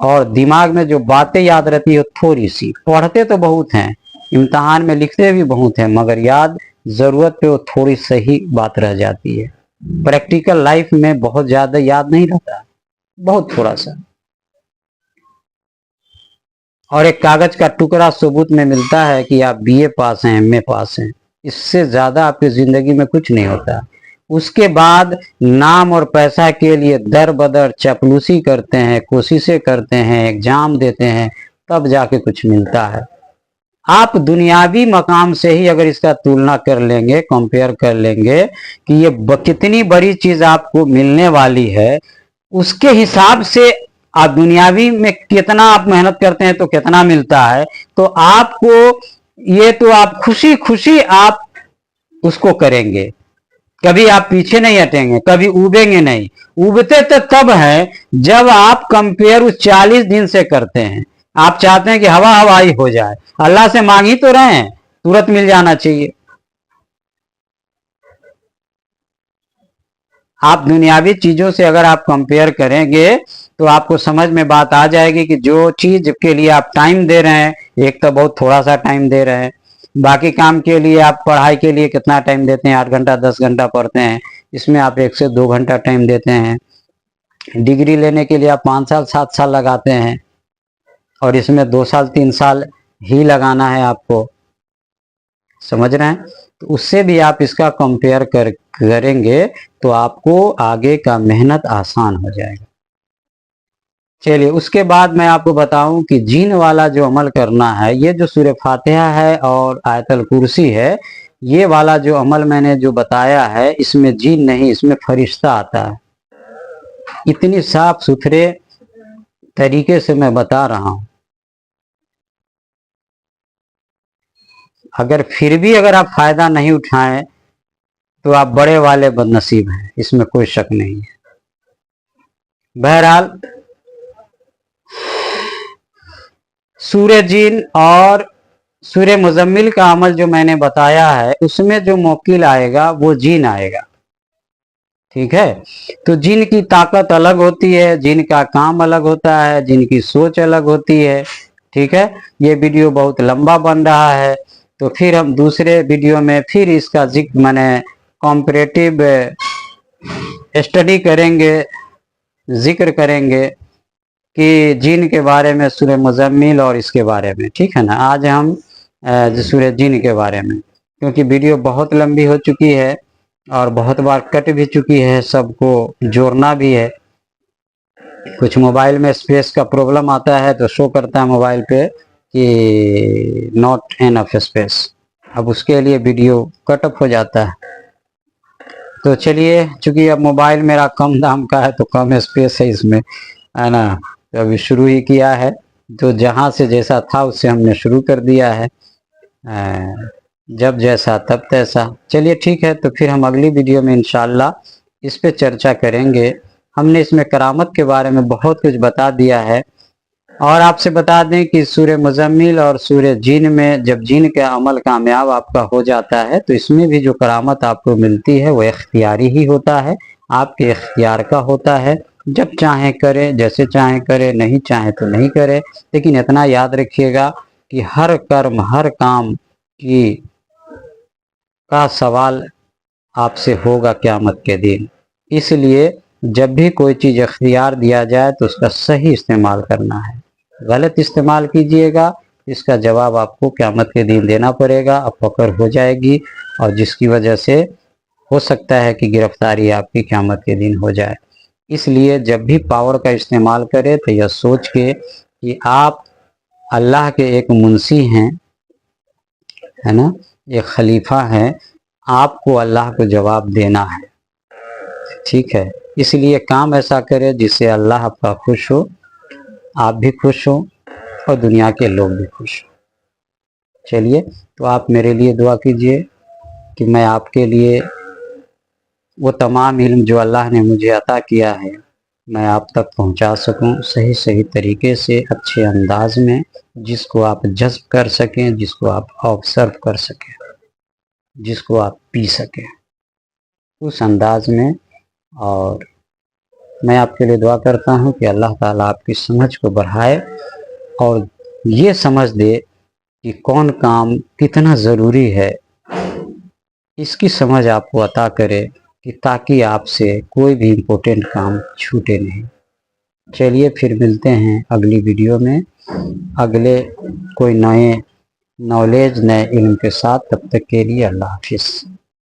और दिमाग में जो बातें याद रहती है थोड़ी सी। पढ़ते तो बहुत हैं, इम्तहान में लिखते भी बहुत हैं, मगर याद जरूरत पे वो थोड़ी सही बात रह जाती है। प्रैक्टिकल लाइफ में बहुत ज्यादा याद नहीं रहता, बहुत थोड़ा सा। और एक कागज का टुकड़ा सबूत में मिलता है कि आप बीए पास हैं, एमए पास हैं, इससे ज्यादा आपकी जिंदगी में कुछ नहीं होता। उसके बाद नाम और पैसा के लिए दर बदर चपलूसी करते हैं, कोशिशें करते हैं, एग्जाम देते हैं, तब जाके कुछ मिलता है। आप दुनियावी मकाम से ही अगर इसका तुलना कर लेंगे, कंपेयर कर लेंगे कि ये कितनी बड़ी चीज आपको मिलने वाली है, उसके हिसाब से आप दुनियावी में कितना आप मेहनत करते हैं तो कितना मिलता है, तो आपको ये तो आप खुशी खुशी आप उसको करेंगे। कभी आप पीछे नहीं हटेंगे, कभी उबेंगे नहीं। उबते तो तब है जब आप कंपेयर उस 40 दिन से करते हैं। आप चाहते हैं कि हवा हवाई हो जाए, अल्लाह से मांग ही तो रहे हैं, तुरंत मिल जाना चाहिए। आप दुनियावी चीजों से अगर आप कंपेयर करेंगे तो आपको समझ में बात आ जाएगी कि जो चीज के लिए आप टाइम दे रहे हैं, एक तो बहुत थोड़ा सा टाइम दे रहे हैं, बाकी काम के लिए आप पढ़ाई के लिए कितना टाइम देते हैं, 8 घंटा 10 घंटा पढ़ते हैं, इसमें आप 1 से 2 घंटा टाइम देते हैं। डिग्री लेने के लिए आप 5 साल 7 साल लगाते हैं और इसमें 2 साल 3 साल ही लगाना है आपको, समझ रहे हैं। तो उससे भी आप इसका कंपेयर करेंगे तो आपको आगे का मेहनत आसान हो जाएगा। चलिए, उसके बाद मैं आपको बताऊं कि जीन वाला जो अमल करना है, ये जो सूरह फातिहा है और आयतल कुर्सी है, ये वाला जो अमल मैंने जो बताया है, इसमें जीन नहीं, इसमें फरिश्ता आता है। इतनी साफ सुथरे तरीके से मैं बता रहा हूं। अगर फिर भी अगर आप फायदा नहीं उठाएं तो आप बड़े वाले बदनसीब हैं, इसमें कोई शक नहीं है। बहरहाल, सूरह जिन और सूरह मुजम्मिल का अमल जो मैंने बताया है, उसमें जो मोकिल आएगा वो जिन आएगा, ठीक है। तो जिन की ताकत अलग होती है, जिन का काम अलग होता है, जिन की सोच अलग होती है, ठीक है। ये वीडियो बहुत लंबा बन रहा है, तो फिर हम दूसरे वीडियो में फिर इसका जिक्र माने कॉम्परेटिव स्टडी करेंगे, जिक्र करेंगे कि जिन के बारे में, सूरह मुजम्मिल और इसके बारे में, ठीक है ना। आज हम सूरह जिन के बारे में, क्योंकि वीडियो बहुत लंबी हो चुकी है और बहुत बार कट भी चुकी है, सबको जोड़ना भी है। कुछ मोबाइल में स्पेस का प्रॉब्लम आता है तो शो करता है मोबाइल पे कि नॉट एनफ स्पेस, अब उसके लिए वीडियो कट ऑफ हो जाता है। तो चलिए, चूंकि अब मोबाइल मेरा कम दाम का है तो कम स्पेस है इसमें, है ना। तो अभी शुरू ही किया है, तो जहाँ से जैसा था उससे हमने शुरू कर दिया है, जब जैसा तब तैसा। चलिए ठीक है, तो फिर हम अगली वीडियो में इंशाल्लाह इस पे चर्चा करेंगे। हमने इसमें करामत के बारे में बहुत कुछ बता दिया है। और आपसे बता दें कि सूरह मुजम्मिल और सूरह जिन में जब जिन का अमल कामयाब आपका हो जाता है तो इसमें भी जो करामत आपको मिलती है वो इख्तियारी ही होता है, आपके इख्तियार का होता है। जब चाहे करे, जैसे चाहे करे, नहीं चाहे तो नहीं करे। लेकिन इतना याद रखिएगा कि हर कर्म, हर काम की का सवाल आपसे होगा क़यामत के दिन। इसलिए जब भी कोई चीज़ इख्तियार दिया जाए तो उसका सही इस्तेमाल करना है। गलत इस्तेमाल कीजिएगा, इसका जवाब आपको क़यामत के दिन देना पड़ेगा, अब पकड़ हो जाएगी, और जिसकी वजह से हो सकता है कि गिरफ्तारी आपकी क़यामत के दिन हो जाए। इसलिए जब भी पावर का इस्तेमाल करें तो यह सोच के कि आप अल्लाह के एक मुंशी हैं, है ना, एक खलीफा हैं, आपको अल्लाह को जवाब देना है, ठीक है। इसलिए काम ऐसा करें जिससे अल्लाह आपका खुश हो, आप भी खुश हो और दुनिया के लोग भी खुश हो। चलिए, तो आप मेरे लिए दुआ कीजिए कि मैं आपके लिए वो तमाम इल्म जो अल्लाह ने मुझे अता किया है मैं आप तक पहुंचा सकूं, सही सही तरीके से, अच्छे अंदाज में, जिसको आप जज्ब कर सकें, जिसको आप ऑब्जर्व कर सकें, जिसको आप पी सकें, उस अंदाज में। और मैं आपके लिए दुआ करता हूं कि अल्लाह ताला आपकी समझ को बढ़ाए और ये समझ दे कि कौन काम कितना ज़रूरी है, इसकी समझ आपको अता करे कि ताकि आपसे कोई भी इम्पोर्टेंट काम छूटे नहीं। चलिए, फिर मिलते हैं अगली वीडियो में अगले कोई नए नॉलेज, नए इल्म के साथ। तब तक के लिए अल्लाह हाफिज़।